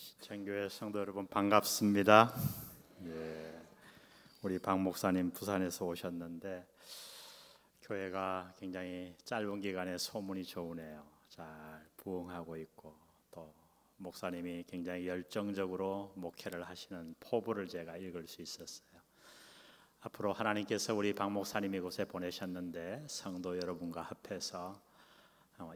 시청교회 성도 여러분 반갑습니다. 우리 박 목사님 부산에서 오셨는데 교회가 굉장히 짧은 기간에 소문이 좋으네요. 잘 부흥하고 있고 또 목사님이 굉장히 열정적으로 목회를 하시는 포부를 제가 읽을 수 있었어요. 앞으로 하나님께서 우리 박 목사님 이곳에 보내셨는데 성도 여러분과 합해서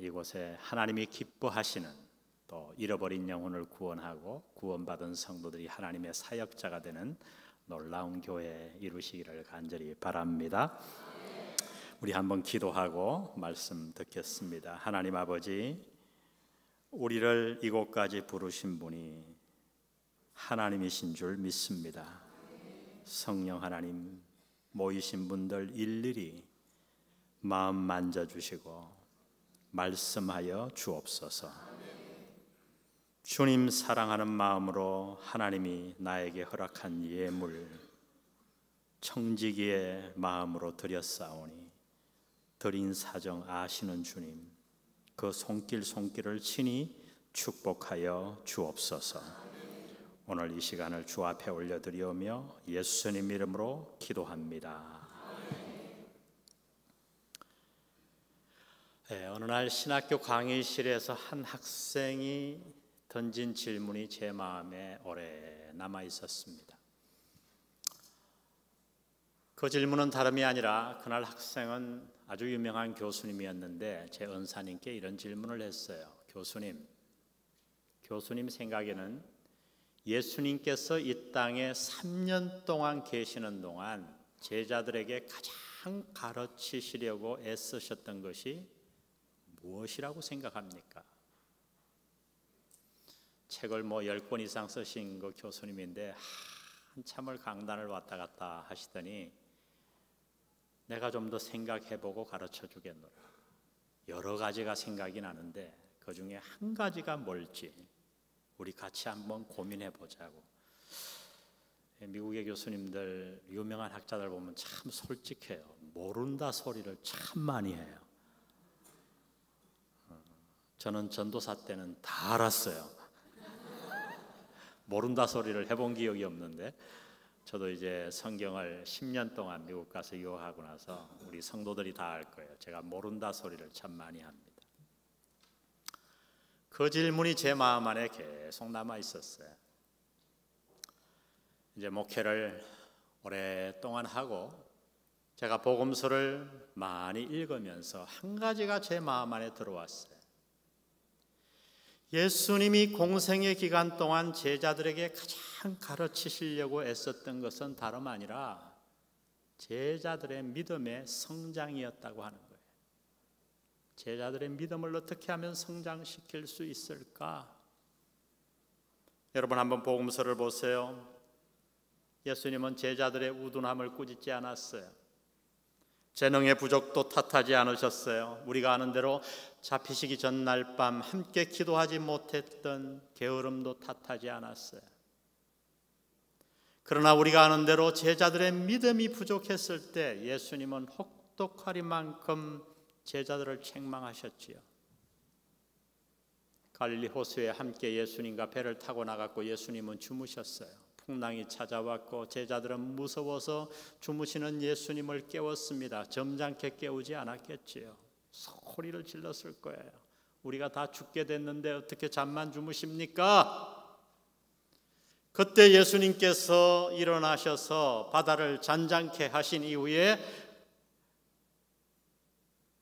이곳에 하나님이 기뻐하시는 또 잃어버린 영혼을 구원하고 구원받은 성도들이 하나님의 사역자가 되는 놀라운 교회 이루시기를 간절히 바랍니다. 우리 한번 기도하고 말씀 듣겠습니다. 하나님 아버지, 우리를 이곳까지 부르신 분이 하나님이신 줄 믿습니다. 성령 하나님, 모이신 분들 일일이 마음 만져주시고 말씀하여 주옵소서. 주님 사랑하는 마음으로 하나님이 나에게 허락한 예물 청지기의 마음으로 드렸사오니 드린 사정 아시는 주님, 그 손길을 친히 축복하여 주옵소서. 오늘 이 시간을 주 앞에 올려드리오며 예수님 이름으로 기도합니다. 어느 날 신학교 강의실에서 한 학생이 던진 질문이 제 마음에 오래 남아 있었습니다. 그 질문은 다름이 아니라 그날 학생은 아주 유명한 교수님이었는데 제 은사님께 이런 질문을 했어요. 교수님 생각에는 예수님께서 이 땅에 3년 동안 계시는 동안 제자들에게 가장 가르치시려고 애쓰셨던 것이 무엇이라고 생각합니까? 책을 10권 이상 쓰신 그 교수님인데 한참을 강단을 왔다 갔다 하시더니 내가 좀 더 생각해보고 가르쳐 주겠노라. 여러 가지가 생각이 나는데 그 중에 한 가지가 뭘지 우리 같이 한번 고민해 보자고. 미국의 교수님들, 유명한 학자들 보면 참 솔직해요. 모른다 소리를 참 많이 해요. 저는 전도사 때는 다 알았어요. 모른다 소리를 해본 기억이 없는데 저도 이제 성경을 10년 동안 미국 가서 유학하고 나서 우리 성도들이 다 알 거예요. 제가 모른다 소리를 참 많이 합니다. 그 질문이 제 마음 안에 계속 남아 있었어요. 이제 목회를 오랫동안 하고 제가 복음서를 많이 읽으면서 한 가지가 제 마음 안에 들어왔어요. 예수님이 공생의 기간 동안 제자들에게 가장 가르치시려고 애썼던 것은 다름 아니라 제자들의 믿음의 성장이었다고 하는 거예요. 제자들의 믿음을 어떻게 하면 성장시킬 수 있을까? 여러분 한번 복음서를 보세요. 예수님은 제자들의 우둔함을 꾸짖지 않았어요. 재능의 부족도 탓하지 않으셨어요. 우리가 아는 대로 잡히시기 전날 밤 함께 기도하지 못했던 게으름도 탓하지 않았어요. 그러나 우리가 아는 대로 제자들의 믿음이 부족했을 때 예수님은 혹독하리만큼 제자들을 책망하셨지요. 갈릴리 호수에 함께 예수님과 배를 타고 나갔고 예수님은 주무셨어요. 풍랑이 찾아왔고 제자들은 무서워서 주무시는 예수님을 깨웠습니다. 점잖게 깨우지 않았겠지요. 소리를 질렀을 거예요. 우리가 다 죽게 됐는데 어떻게 잠만 주무십니까? 그때 예수님께서 일어나셔서 바다를 잔잔케 하신 이후에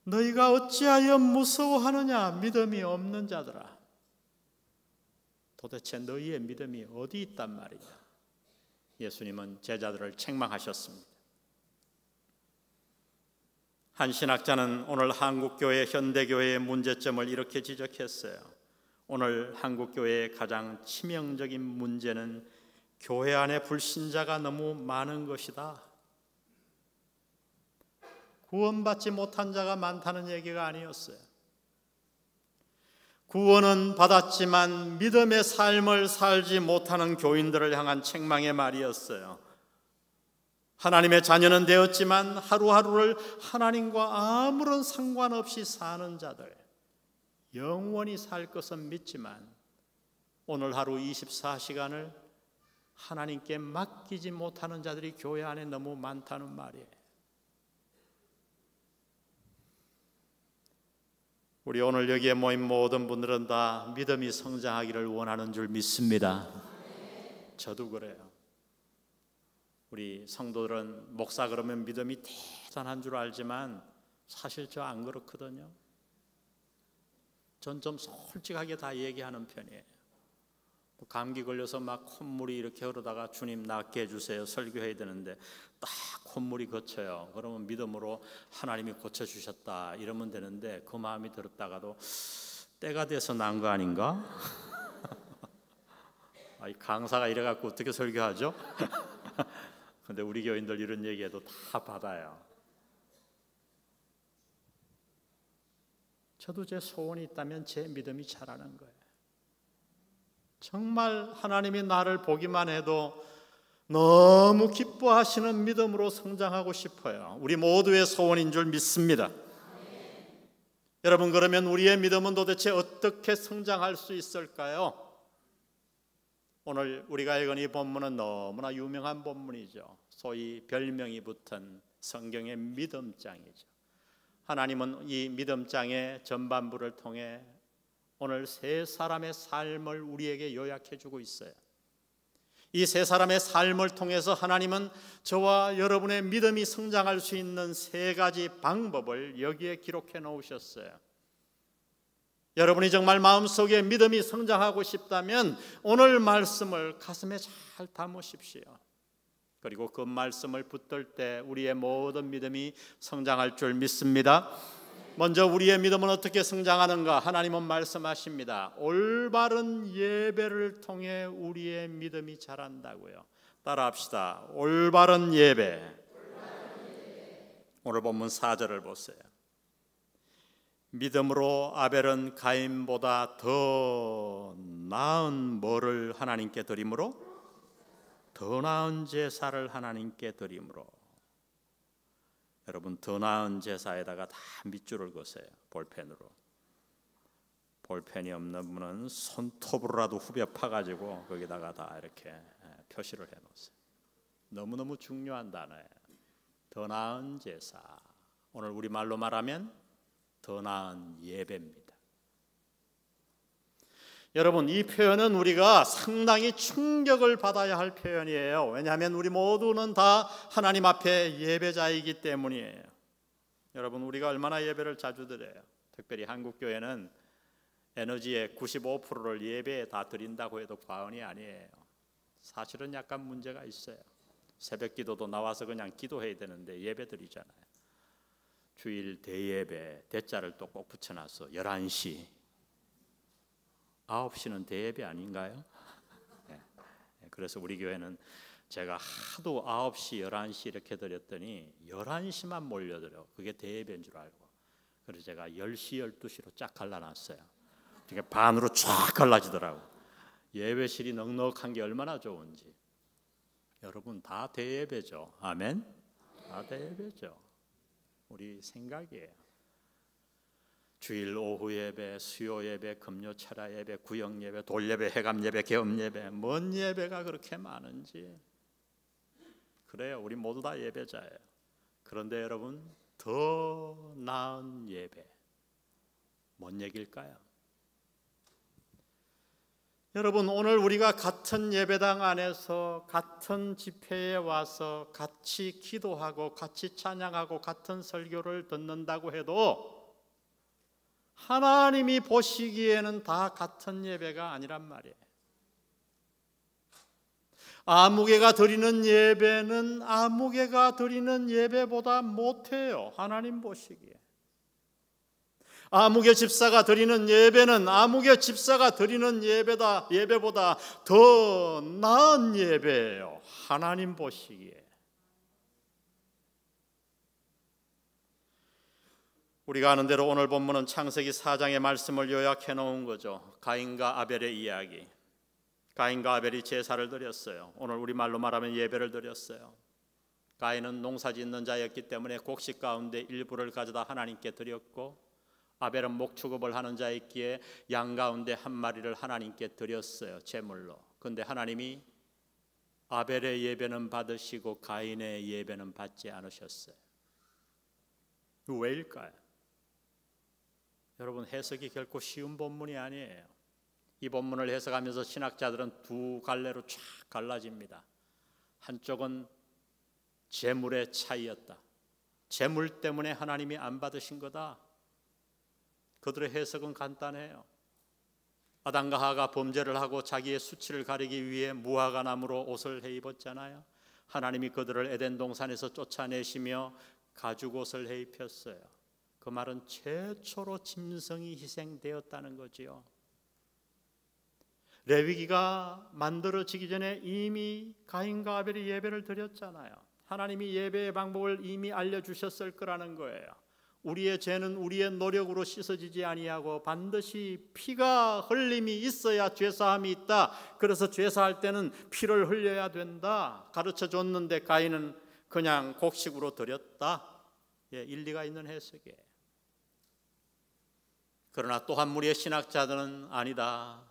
너희가 어찌하여 무서워하느냐 믿음이 없는 자들아. 도대체 너희의 믿음이 어디 있단 말이냐. 예수님은 제자들을 책망하셨습니다. 한 신학자는 오늘 한국교회, 현대교회의 문제점을 이렇게 지적했어요. 오늘 한국교회의 가장 치명적인 문제는 교회 안에 불신자가 너무 많은 것이다. 구원받지 못한 자가 많다는 얘기가 아니었어요. 구원은 받았지만 믿음의 삶을 살지 못하는 교인들을 향한 책망의 말이었어요. 하나님의 자녀는 되었지만 하루하루를 하나님과 아무런 상관없이 사는 자들, 영원히 살 것은 믿지만 오늘 하루 24시간을 하나님께 맡기지 못하는 자들이 교회 안에 너무 많다는 말이에요. 우리 오늘 여기에 모인 모든 분들은 다 믿음이 성장하기를 원하는 줄 믿습니다. 저도 그래요. 우리 성도들은 목사 그러면 믿음이 대단한 줄 알지만 사실 저 안 그렇거든요. 전 좀 솔직하게 다 얘기하는 편이에요. 감기 걸려서 막 콧물이 이렇게 흐르다가 주님 낫게 해주세요 설교해야 되는데 딱 콧물이 거쳐요. 그러면 믿음으로 하나님이 고쳐주셨다 이러면 되는데 그 마음이 들었다가도 때가 돼서 난 거 아닌가? 강사가 이래갖고 어떻게 설교하죠? 근데 우리 교인들 이런 얘기해도 다 받아요. 저도 제 소원이 있다면 제 믿음이 자라는 거예요. 정말 하나님이 나를 보기만 해도 너무 기뻐하시는 믿음으로 성장하고 싶어요. 우리 모두의 소원인 줄 믿습니다. 여러분, 그러면 우리의 믿음은 도대체 어떻게 성장할 수 있을까요? 오늘 우리가 읽은 이 본문은 너무나 유명한 본문이죠. 소위 별명이 붙은 성경의 믿음장이죠. 하나님은 이 믿음장의 전반부를 통해 오늘 세 사람의 삶을 우리에게 요약해 주고 있어요. 이 세 사람의 삶을 통해서 하나님은 저와 여러분의 믿음이 성장할 수 있는 세 가지 방법을 여기에 기록해 놓으셨어요. 여러분이 정말 마음속에 믿음이 성장하고 싶다면 오늘 말씀을 가슴에 잘 담으십시오. 그리고 그 말씀을 붙들 때 우리의 모든 믿음이 성장할 줄 믿습니다. 먼저 우리의 믿음은 어떻게 성장하는가? 하나님은 말씀하십니다. 올바른 예배를 통해 우리의 믿음이 자란다고요. 따라합시다. 올바른 예배. 오늘 본문 4절을 보세요. 믿음으로 아벨은 가인보다 더 나은 뭐를 하나님께 드림으로? 더 나은 제사를 하나님께 드림으로. 여러분, 더 나은 제사에다가 다 밑줄을 그으세요. 볼펜으로. 볼펜이 없는 분은 손톱으로라도 후벼 파가지고 거기다가 다 이렇게 표시를 해놓으세요. 너무너무 중요한 단어예요. 더 나은 제사. 오늘 우리말로 말하면 더 나은 예배입니다. 여러분, 이 표현은 우리가 상당히 충격을 받아야 할 표현이에요. 왜냐하면 우리 모두는 다 하나님 앞에 예배자이기 때문이에요. 여러분, 우리가 얼마나 예배를 자주 드려요. 특별히 한국교회는 에너지의 95%를 예배에 다 드린다고 해도 과언이 아니에요. 사실은 약간 문제가 있어요. 새벽 기도도 나와서 그냥 기도해야 되는데 예배 드리잖아요. 주일 대예배, 대자를 또 꼭 붙여놨어. 11시 9시는 대예배 아닌가요? 네. 그래서 우리 교회는 제가 하도 9시, 11시 이렇게 드렸더니 11시만 몰려들어. 그게 대예배인 줄 알고. 그래서 제가 10시, 12시로 쫙 갈라놨어요. 그러니까 반으로 쫙 갈라지더라고. 예배실이 넉넉한 게 얼마나 좋은지. 여러분, 다 대예배죠. 아멘? 다 대예배죠. 우리 생각이에요. 주일 오후 예배, 수요 예배, 금요 철야 예배, 구역 예배, 돌 예배, 해감 예배, 개업 예배, 뭔 예배가 그렇게 많은지. 그래요, 우리 모두 다 예배자예요. 그런데 여러분, 더 나은 예배, 뭔 얘기일까요? 여러분, 오늘 우리가 같은 예배당 안에서 같은 집회에 와서 같이 기도하고 같이 찬양하고 같은 설교를 듣는다고 해도 하나님이 보시기에는 다 같은 예배가 아니란 말이에요. 아무개가 드리는 예배는 아무개가 드리는 예배보다 못해요. 하나님 보시기에. 아무개 집사가 드리는 예배는 아무개 집사가 드리는 예배보다 더 나은 예배예요. 하나님 보시기에. 우리가 아는 대로 오늘 본문은 창세기 4장의 말씀을 요약해 놓은 거죠. 가인과 아벨의 이야기. 가인과 아벨이 제사를 드렸어요. 오늘 우리말로 말하면 예배를 드렸어요. 가인은 농사 짓는 자였기 때문에 곡식 가운데 일부를 가져다 하나님께 드렸고, 아벨은 목축업을 하는 자였기에 양 가운데 한 마리를 하나님께 드렸어요, 제물로. 그런데 하나님이 아벨의 예배는 받으시고 가인의 예배는 받지 않으셨어요. 왜일까요? 여러분, 해석이 결코 쉬운 본문이 아니에요. 이 본문을 해석하면서 신학자들은 두 갈래로 쫙 갈라집니다. 한쪽은 재물의 차이였다. 재물 때문에 하나님이 안 받으신 거다. 그들의 해석은 간단해요. 아담과 하와가 범죄를 하고 자기의 수치를 가리기 위해 무화과 나무로 옷을 해 입었잖아요. 하나님이 그들을 에덴 동산에서 쫓아내시며 가죽 옷을 해 입혔어요. 그 말은 최초로 짐승이 희생되었다는 거지요. 레위기가 만들어지기 전에 이미 가인과 아벨이 예배를 드렸잖아요. 하나님이 예배의 방법을 이미 알려주셨을 거라는 거예요. 우리의 죄는 우리의 노력으로 씻어지지 아니하고 반드시 피가 흘림이 있어야 죄사함이 있다. 그래서 죄사할 때는 피를 흘려야 된다 가르쳐 줬는데 가인은 그냥 곡식으로 드렸다. 일리가 있는 해석이에요. 그러나 또 한 무리의 신학자들은 아니다.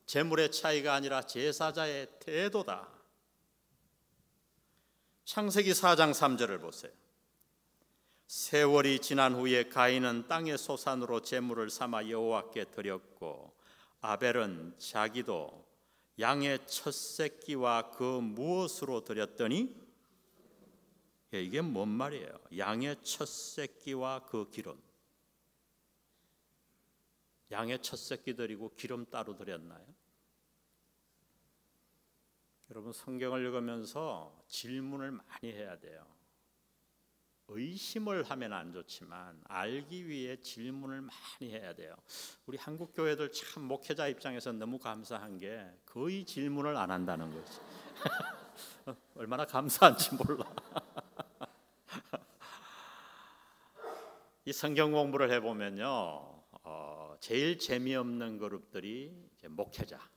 재물의 차이가 아니라 제사자의 태도다. 창세기 4장 3절을 보세요. 세월이 지난 후에 가인은 땅의 소산으로 제물을 삼아 여호와께 드렸고 아벨은 자기도 양의 첫 새끼와 그 무엇으로 드렸더니, 이게 뭔 말이에요? 양의 첫 새끼와 그 기름. 양의 첫 새끼 드리고 기름 따로 드렸나요? 여러분, 성경을 읽으면서 질문을 많이 해야 돼요. 의심을 하면 안 좋지만 알기 위해 질문을 많이 해야 돼요. 우리 한국 교회들 참 목회자 입장에서 너무 감사한 게 거의 질문을 안 한다는 거지. 얼마나 감사한지 몰라. 이 성경 공부를 해보면요, 제일 재미없는 그룹들이 이제 목회자.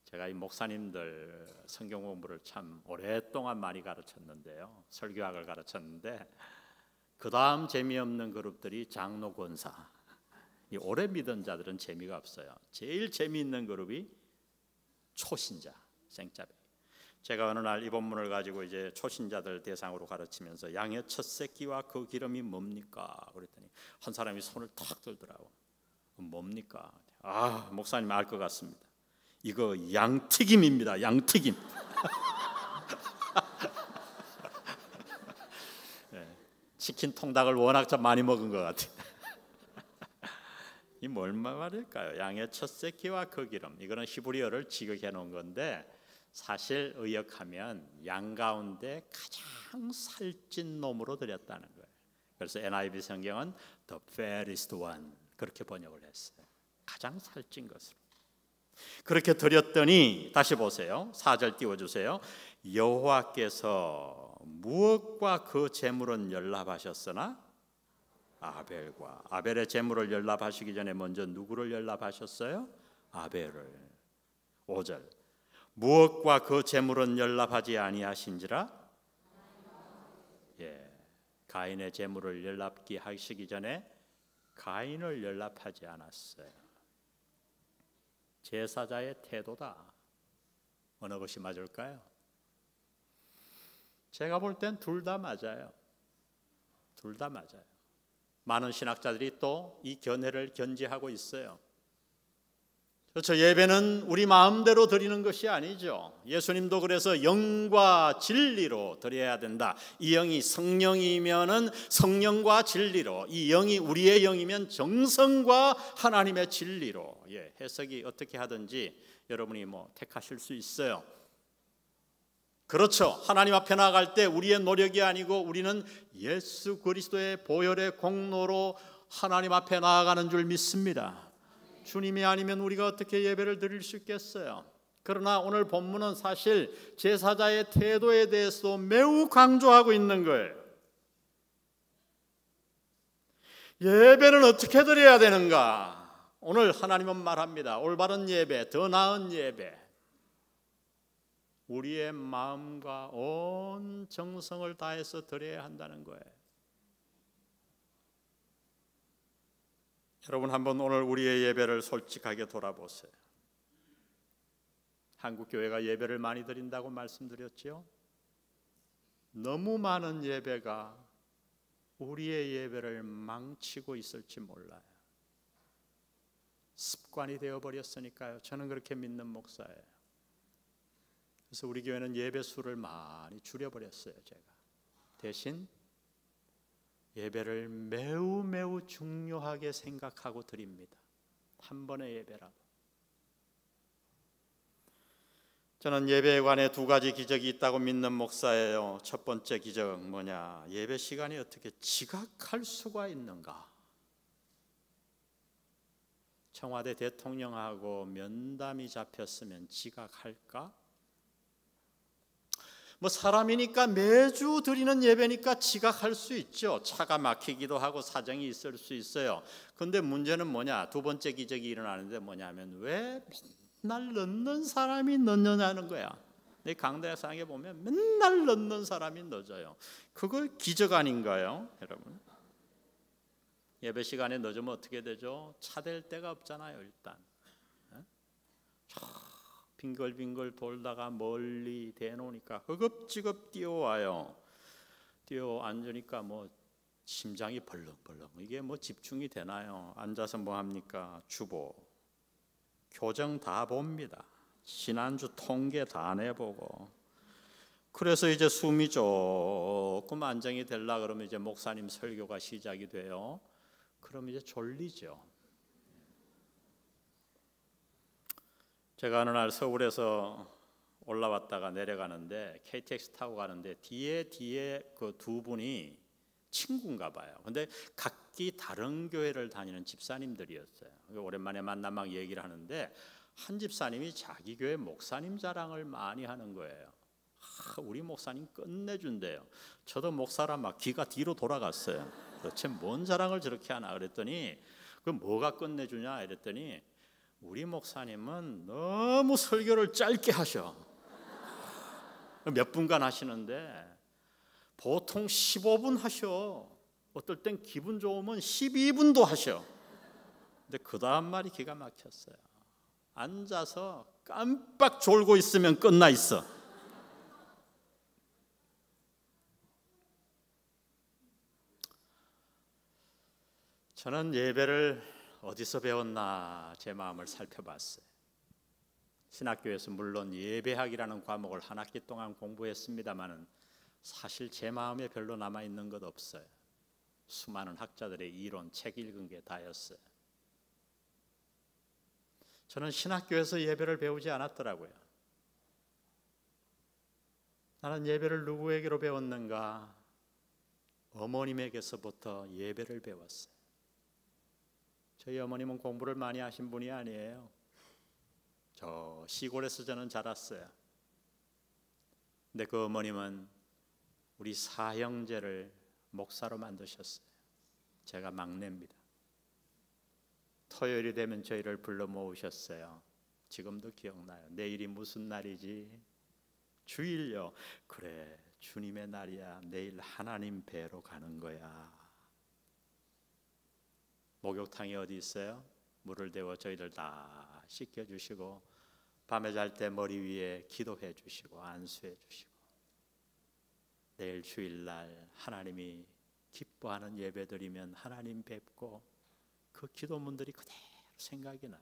제가 이 목사님들 성경 공부를 참 오랫동안 많이 가르쳤는데요, 설교학을 가르쳤는데 그 다음 재미없는 그룹들이 장로 권사. 이 오래 믿은 자들은 재미가 없어요. 제일 재미있는 그룹이 초신자, 생짜배. 제가 어느 날 이 본문을 가지고 이제 초신자들 대상으로 가르치면서 양의 첫 새끼와 그 기름이 뭡니까? 그랬더니 한 사람이 손을 탁 들더라고. 뭡니까? 아, 목사님 알 것 같습니다. 이거 양튀김입니다. 양튀김. 네, 치킨 통닭을 워낙 좀 많이 먹은 것 같아요. 이 뭘 말일까요? 양의 첫 새끼와 그 기름. 이거는 히브리어를 지극해 놓은 건데 사실 의역하면 양 가운데 가장 살찐 놈으로 드렸다는 거예요. 그래서 NIV 성경은 The fairest one 그렇게 번역을 했어요. 가장 살찐 것으로. 그렇게 드렸더니 다시 보세요. 4절 띄워주세요. 여호와께서 무엇과 그 제물은 연락하셨으나 아벨과. 아벨의 제물을 연락하시기 전에 먼저 누구를 연락하셨어요? 아벨을. 5절 무엇과 그 제물은 연락하지 아니하신지라. 가인의 제물을 연락기 하시기 전에 가인을 연락하지 않았어요. 제사자의 태도다. 어느 것이 맞을까요? 제가 볼 땐 둘 다 맞아요. 둘 다 맞아요. 많은 신학자들이 또 이 견해를 견지하고 있어요. 그렇죠. 예배는 우리 마음대로 드리는 것이 아니죠. 예수님도 그래서 영과 진리로 드려야 된다. 이 영이 성령이면은 성령과 진리로, 이 영이 우리의 영이면 정성과 하나님의 진리로. 해석이 어떻게 하든지 여러분이 택하실 수 있어요. 그렇죠. 하나님 앞에 나아갈 때 우리의 노력이 아니고 우리는 예수 그리스도의 보혈의 공로로 하나님 앞에 나아가는 줄 믿습니다. 주님이 아니면 우리가 어떻게 예배를 드릴 수 있겠어요? 그러나 오늘 본문은 사실 제사자의 태도에 대해서 매우 강조하고 있는 거예요. 예배는 어떻게 드려야 되는가? 오늘 하나님은 말합니다. 올바른 예배, 더 나은 예배. 우리의 마음과 온 정성을 다해서 드려야 한다는 거예요. 여러분 한번 오늘 우리의 예배를 솔직하게 돌아보세요. 한국 교회가 예배를 많이 드린다고 말씀드렸지요. 너무 많은 예배가 우리의 예배를 망치고 있을지 몰라요. 습관이 되어버렸으니까요. 저는 그렇게 믿는 목사예요. 그래서 우리 교회는 예배 수를 많이 줄여버렸어요. 제가 대신 예배를 매우 매우 중요하게 생각하고 드립니다. 한 번의 예배라도. 저는 예배에 관해 두 가지 기적이 있다고 믿는 목사예요. 첫 번째 기적 뭐냐? 예배 시간이 어떻게 지각할 수가 있는가? 청와대 대통령하고 면담이 잡혔으면 지각할까? 뭐 사람이니까 매주 드리는 예배니까 지각할 수 있죠. 차가 막히기도 하고 사정이 있을 수 있어요. 그런데 문제는 뭐냐? 두 번째 기적이 일어나는데 뭐냐면 왜 맨날 늦는 사람이 늦느냐는 거야. 내 강대상에 보면 맨날 늦는 사람이 늦어요. 그거 기적 아닌가요, 여러분? 예배 시간에 늦으면 어떻게 되죠? 차 댈 데가 없잖아요. 일단 빙글빙글 돌다가 멀리 대놓으니까 허겁지겁 뛰어와요. 뛰어 앉으니까 뭐 심장이 벌렁벌렁. 이게 뭐 집중이 되나요? 앉아서 뭐 합니까? 주보, 교정 다 봅니다. 지난주 통계 다 내보고. 그래서 이제 숨이 조금 안정이 되려 그러면 이제 목사님 설교가 시작이 돼요. 그럼 이제 졸리죠. 제가 어느 날 서울에서 올라왔다가 내려가는데 KTX 타고 가는데 뒤에 그 두 분이 친구인가 봐요. 근데 각기 다른 교회를 다니는 집사님들이었어요. 오랜만에 만나 막 얘기를 하는데 한 집사님이 자기 교회 목사님 자랑을 많이 하는 거예요. 우리 목사님 끝내준대요. 저도 목사라 막 귀가 뒤로 돌아갔어요. 도대체 뭔 자랑을 저렇게 하나 그랬더니 그 뭐가 끝내주냐 이랬더니 우리 목사님은 너무 설교를 짧게 하셔. 몇 분간 하시는데 보통 15분 하셔. 어떨 땐 기분 좋으면 12분도 하셔. 근데 그 다음 말이 기가 막혔어요. 앉아서 깜빡 졸고 있으면 끝나 있어. 저는 예배를 어디서 배웠나 제 마음을 살펴봤어요. 신학교에서 물론 예배학이라는 과목을 한 학기 동안 공부했습니다마는 사실 제 마음에 별로 남아있는 것 없어요. 수많은 학자들의 이론, 책 읽은 게 다였어요. 저는 신학교에서 예배를 배우지 않았더라고요. 나는 예배를 누구에게로 배웠는가? 어머님에게서부터 예배를 배웠어요. 저희 어머님은 공부를 많이 하신 분이 아니에요. 저 시골에서 저는 자랐어요. 근데 그 어머님은 우리 사형제를 목사로 만드셨어요. 제가 막내입니다. 토요일이 되면 저희를 불러 모으셨어요. 지금도 기억나요. 내일이 무슨 날이지? 주일요. 그래, 주님의 날이야. 내일 하나님 뵈러 가는 거야. 목욕탕이 어디 있어요? 물을 데워 저희들 다 씻겨주시고 밤에 잘 때 머리 위에 기도해 주시고 안수해 주시고 내일 주일날 하나님이 기뻐하는 예배드리면 하나님 뵙고 그 기도문들이 그대로 생각이 나요.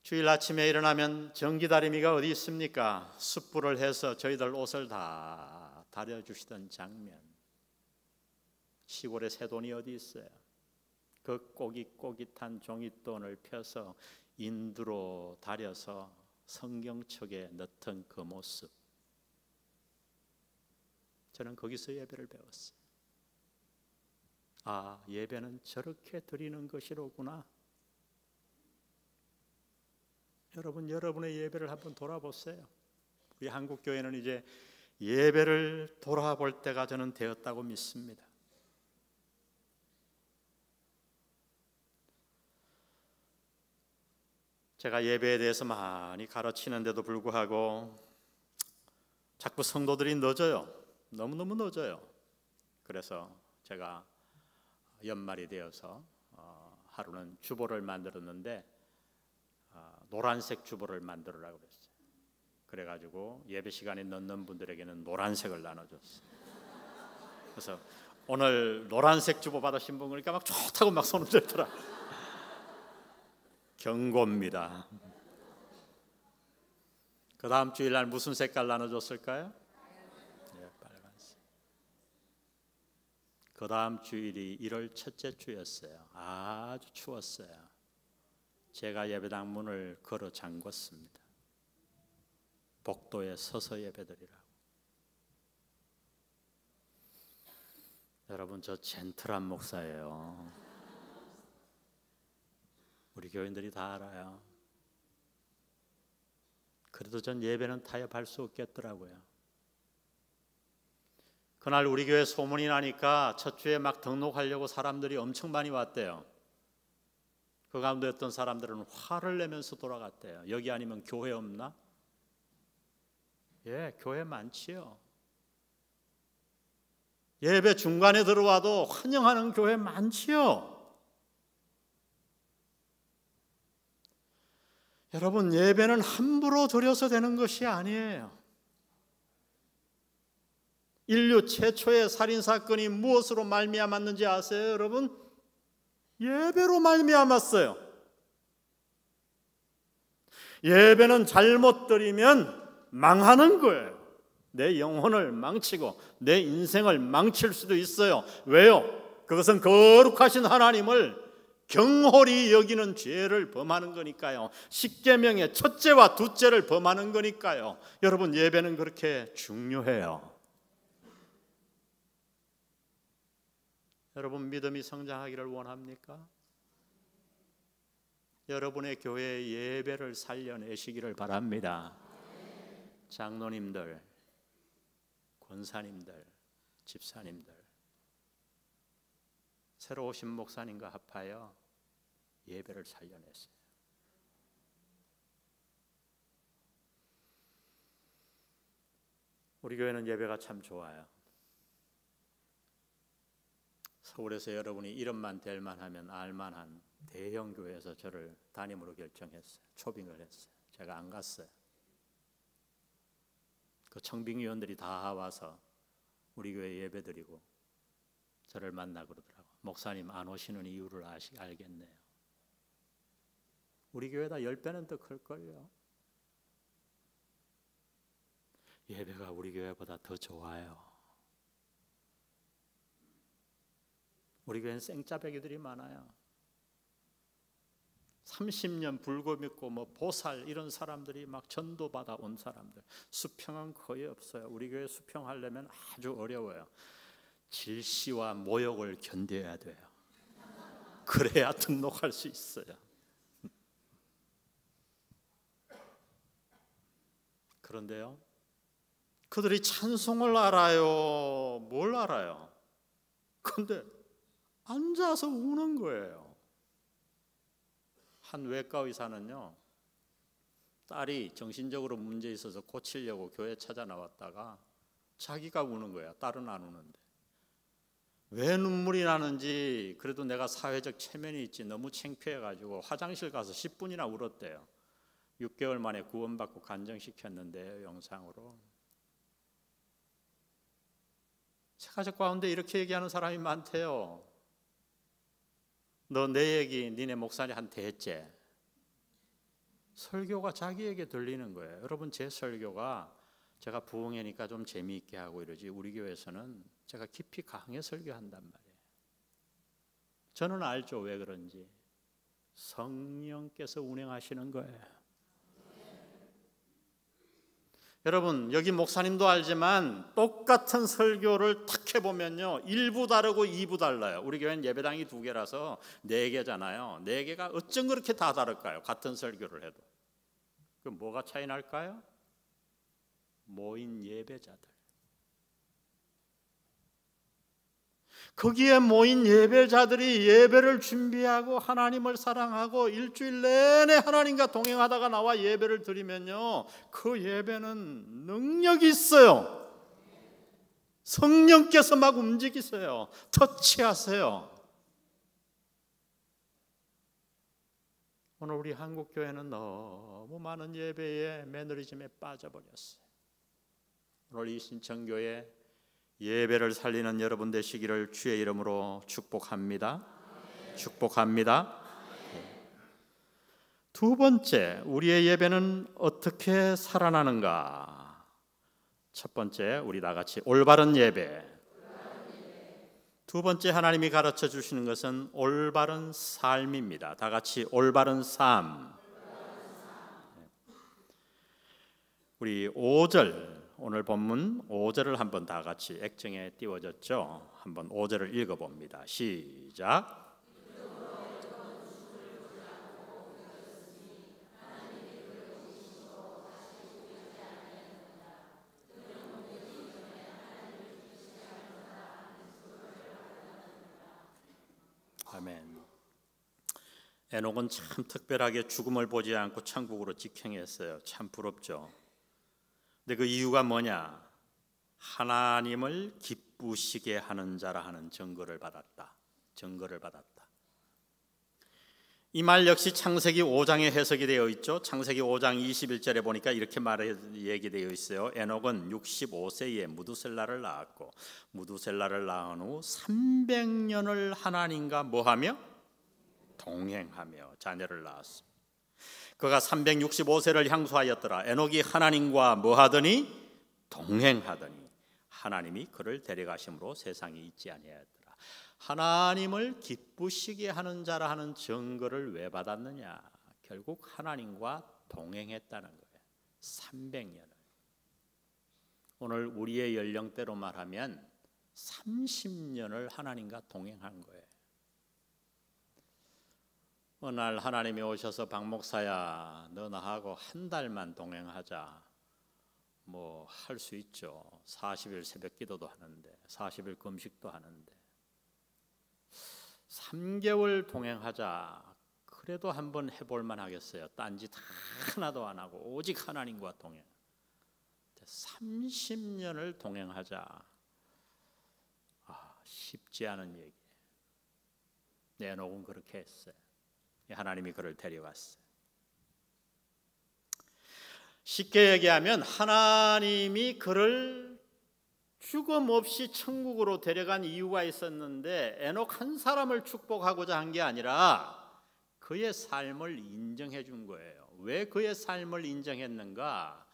주일 아침에 일어나면 전기다리미가 어디 있습니까? 숯불을 해서 저희들 옷을 다 다려주시던 장면. 시골에 새돈이 어디 있어요? 그 꼬깃꼬깃한 종잇돈을 펴서 인두로 다려서 성경책에 넣던 그 모습. 저는 거기서 예배를 배웠어요. 아, 예배는 저렇게 드리는 것이로구나. 여러분, 여러분의 예배를 한번 돌아보세요. 우리 한국 교회는 이제 예배를 돌아볼 때가 저는 되었다고 믿습니다. 제가 예배에 대해서 많이 가르치는데도 불구하고 자꾸 성도들이 늦어요. 너무너무 늦어요. 그래서 제가 연말이 되어서 하루는 주보를 만들었는데 노란색 주보를 만들으라고 그랬어요. 그래가지고 예배 시간에 넣는 분들에게는 노란색을 나눠줬어요. 그래서 오늘 노란색 주보 받으신 분 그러니까 막 좋다고 막 손을 들더라. 경고입니다. 그 다음 주일날 무슨 색깔 나눠줬을까요? 네, 빨간색. 그 다음 주일이 1월 첫째 주였어요. 아주 추웠어요. 제가 예배당 문을 걸어 잠궜습니다. 복도에 서서 예배드리라고. 여러분, 저 젠틀한 목사예요. 우리 교인들이 다 알아요. 그래도 전 예배는 타협할 수 없겠더라고요. 그날 우리 교회 소문이 나니까 첫 주에 막 등록하려고 사람들이 엄청 많이 왔대요. 그 가운데 어떤 사람들은 화를 내면서 돌아갔대요. 여기 아니면 교회 없나? 예, 교회 많지요. 예배 중간에 들어와도 환영하는 교회 많지요. 여러분, 예배는 함부로 드려서 되는 것이 아니에요. 인류 최초의 살인사건이 무엇으로 말미암았는지 아세요, 여러분? 예배로 말미암았어요. 예배는 잘못 드리면 망하는 거예요. 내 영혼을 망치고 내 인생을 망칠 수도 있어요. 왜요? 그것은 거룩하신 하나님을 경홀히 여기는 죄를 범하는 거니까요. 십계명의 첫째와 둘째를 범하는 거니까요. 여러분, 예배는 그렇게 중요해요. 여러분, 믿음이 성장하기를 원합니까? 여러분의 교회의 예배를 살려내시기를 바랍니다. 장로님들, 권사님들, 집사님들, 새로 오신 목사님과 합하여 예배를 살려냈어요. 우리 교회는 예배가 참 좋아요. 서울에서 여러분이 이름만 댈만 하면 알만한 대형 교회에서 저를 담임으로 결정했어요. 초빙을 했어요. 제가 안 갔어요. 그 청빙위원들이 다 와서 우리 교회 예배드리고 저를 만나 그러더라고요. 목사님 안 오시는 이유를 알겠네요. 우리 교회다 10배는 더 클걸요. 예배가 우리 교회보다 더 좋아요. 우리 교회는 생짜배기들이 많아요. 30년 불교 믿고 뭐 보살 이런 사람들이 막 전도받아 온 사람들. 수평은 거의 없어요. 우리 교회 수평하려면 아주 어려워요. 질시와 모욕을 견뎌야 돼요. 그래야 등록할 수 있어요. 그런데요, 그들이 찬송을 알아요. 뭘 알아요? 근데 앉아서 우는 거예요. 한 외과 의사는요, 딸이 정신적으로 문제 있어서 고치려고 교회 찾아 나왔다가 자기가 우는 거야. 딸은 안 우는데. 왜 눈물이 나는지, 그래도 내가 사회적 체면이 있지 너무 창피해가지고 화장실 가서 10분이나 울었대요. 6개월 만에 구원받고 간정시켰는데요, 영상으로. 세가족 가운데 이렇게 얘기하는 사람이 많대요. 너 내 얘기 니네 목사님한테 했지? 설교가 자기에게 들리는 거예요. 여러분, 제 설교가 제가 부흥회니까 좀 재미있게 하고 이러지, 우리 교회에서는 제가 깊이 강해 설교한단 말이에요. 저는 알죠, 왜 그런지. 성령께서 운행하시는 거예요. 여러분, 여기 목사님도 알지만 똑같은 설교를 탁 해보면요, 1부 다르고 2부 달라요. 우리 교회는 예배당이 2개라서 4개잖아요. 4개가 어쩜 그렇게 다 다를까요? 같은 설교를 해도. 그럼 뭐가 차이 날까요? 모인 예배자들. 거기에 모인 예배자들이 예배를 준비하고 하나님을 사랑하고 일주일 내내 하나님과 동행하다가 나와 예배를 드리면요, 그 예배는 능력이 있어요. 성령께서 막 움직이세요. 터치하세요. 오늘 우리 한국 교회는 너무 많은 예배에 매너리즘에 빠져버렸어요. 오늘 이 신청교회 예배를 살리는 여러분 되시기를 주의 이름으로 축복합니다. 축복합니다. 두 번째, 우리의 예배는 어떻게 살아나는가? 첫 번째, 우리 다 같이 올바른 예배. 두 번째, 하나님이 가르쳐 주시는 것은 올바른 삶입니다. 다 같이 올바른 삶. 우리 5절, 오늘 본문 5절을 한번 다 같이 액정에 띄워졌죠? 한번 5절을 읽어봅니다. 시작. 아멘. 에녹은 참 특별하게 죽음을 보지 않고 천국으로 직행했어요. 참 부럽죠. 근데 그 이유가 뭐냐? 하나님을 기쁘시게 하는 자라 하는 증거를 받았다. 증거를 받았다. 이 말 역시 창세기 5장에 해석이 되어 있죠. 창세기 5장 21절에 보니까 이렇게 얘기되어 있어요. 에녹은 65세에 무두셀라를 낳았고 무두셀라를 낳은 후 300년을 하나님과 뭐하며? 동행하며 자녀를 낳았습니다. 그가 365세를 향수하였더라. 에녹이 하나님과 뭐하더니? 동행하더니 하나님이 그를 데려가심으로 세상에 있지 아니하였더라. 하나님을 기쁘시게 하는 자라 하는 증거를 왜 받았느냐? 결국 하나님과 동행했다는 거예요. 300년을. 오늘 우리의 연령대로 말하면 30년을 하나님과 동행한 거예요. 어느 날 하나님이 오셔서 박 목사야, 너 나하고 한 달만 동행하자. 뭐 할 수 있죠. 40일 새벽 기도도 하는데 40일 금식도 하는데 3개월 동행하자. 그래도 한번 해볼 만하겠어요. 딴짓 하나도 안 하고 오직 하나님과 동행. 30년을 동행하자. 쉽지 않은 얘기. 에녹은 그렇게 했어요. 하나님이 그를 데려갔어요. 쉽게 얘기하면 하나님이 그를 죽음 없이 천국으로 데려간 이유가 있었는데 에녹 한 사람을 축복하고자 한 게 아니라 그의 삶을 인정해 준 거예요. 왜 그의 삶을 인정했는가?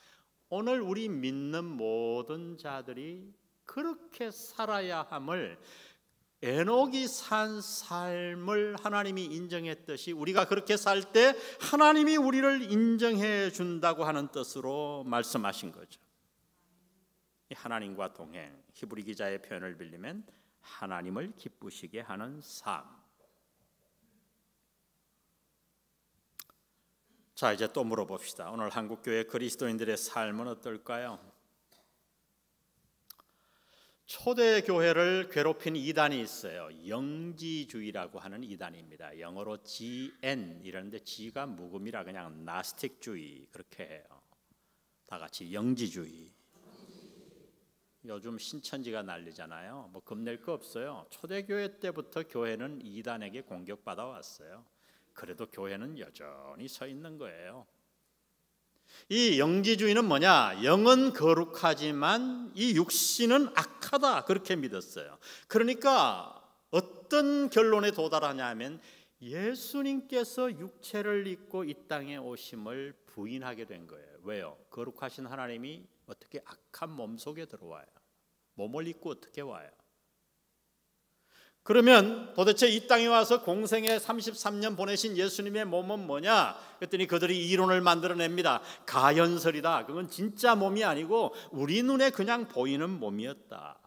오늘 우리 믿는 모든 자들이 그렇게 살아야 함을 에녹이 산 삶을 하나님이 인정했듯이 우리가 그렇게 살 때 하나님이 우리를 인정해 준다고 하는 뜻으로 말씀하신 거죠. 하나님과 동행, 히브리 기자의 표현을 빌리면 하나님을 기쁘시게 하는 삶. 자, 이제 또 물어봅시다. 오늘 한국교회 그리스도인들의 삶은 어떨까요? 초대교회를 괴롭힌 이단이 있어요. 영지주의라고 하는 이단입니다. 영어로 GN 이러는데 G가 묵음이라 그냥 나스틱주의 그렇게 해요. 다 같이 영지주의. 요즘 신천지가 난리잖아요. 뭐 겁낼 거 없어요. 초대교회 때부터 교회는 이단에게 공격받아 왔어요. 그래도 교회는 여전히 서 있는 거예요. 이 영지주의는 뭐냐? 영은 거룩하지만 이 육신은 악하다 그렇게 믿었어요. 그러니까 어떤 결론에 도달하냐면 예수님께서 육체를 입고 이 땅에 오심을 부인하게 된 거예요. 왜요? 거룩하신 하나님이 어떻게 악한 몸 속에 들어와요? 몸을 입고 어떻게 와요? 그러면 도대체 이 땅에 와서 공생에 33년 보내신 예수님의 몸은 뭐냐? 그랬더니 그들이 이론을 만들어냅니다. 가연설이다. 그건 진짜 몸이 아니고 우리 눈에 그냥 보이는 몸이었다.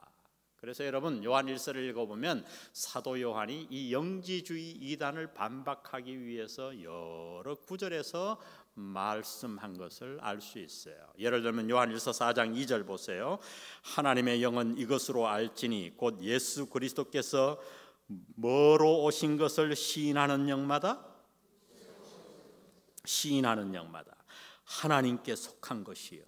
그래서 여러분 요한 1서를 읽어보면 사도 요한이 이 영지주의 이단을 반박하기 위해서 여러 구절에서 말씀한 것을 알 수 있어요. 예를 들면 요한 1서 4장 2절 보세요. 하나님의 영은 이것으로 알지니 곧 예수 그리스도께서 뭐로 오신 것을 시인하는 영마다 하나님께 속한 것이요.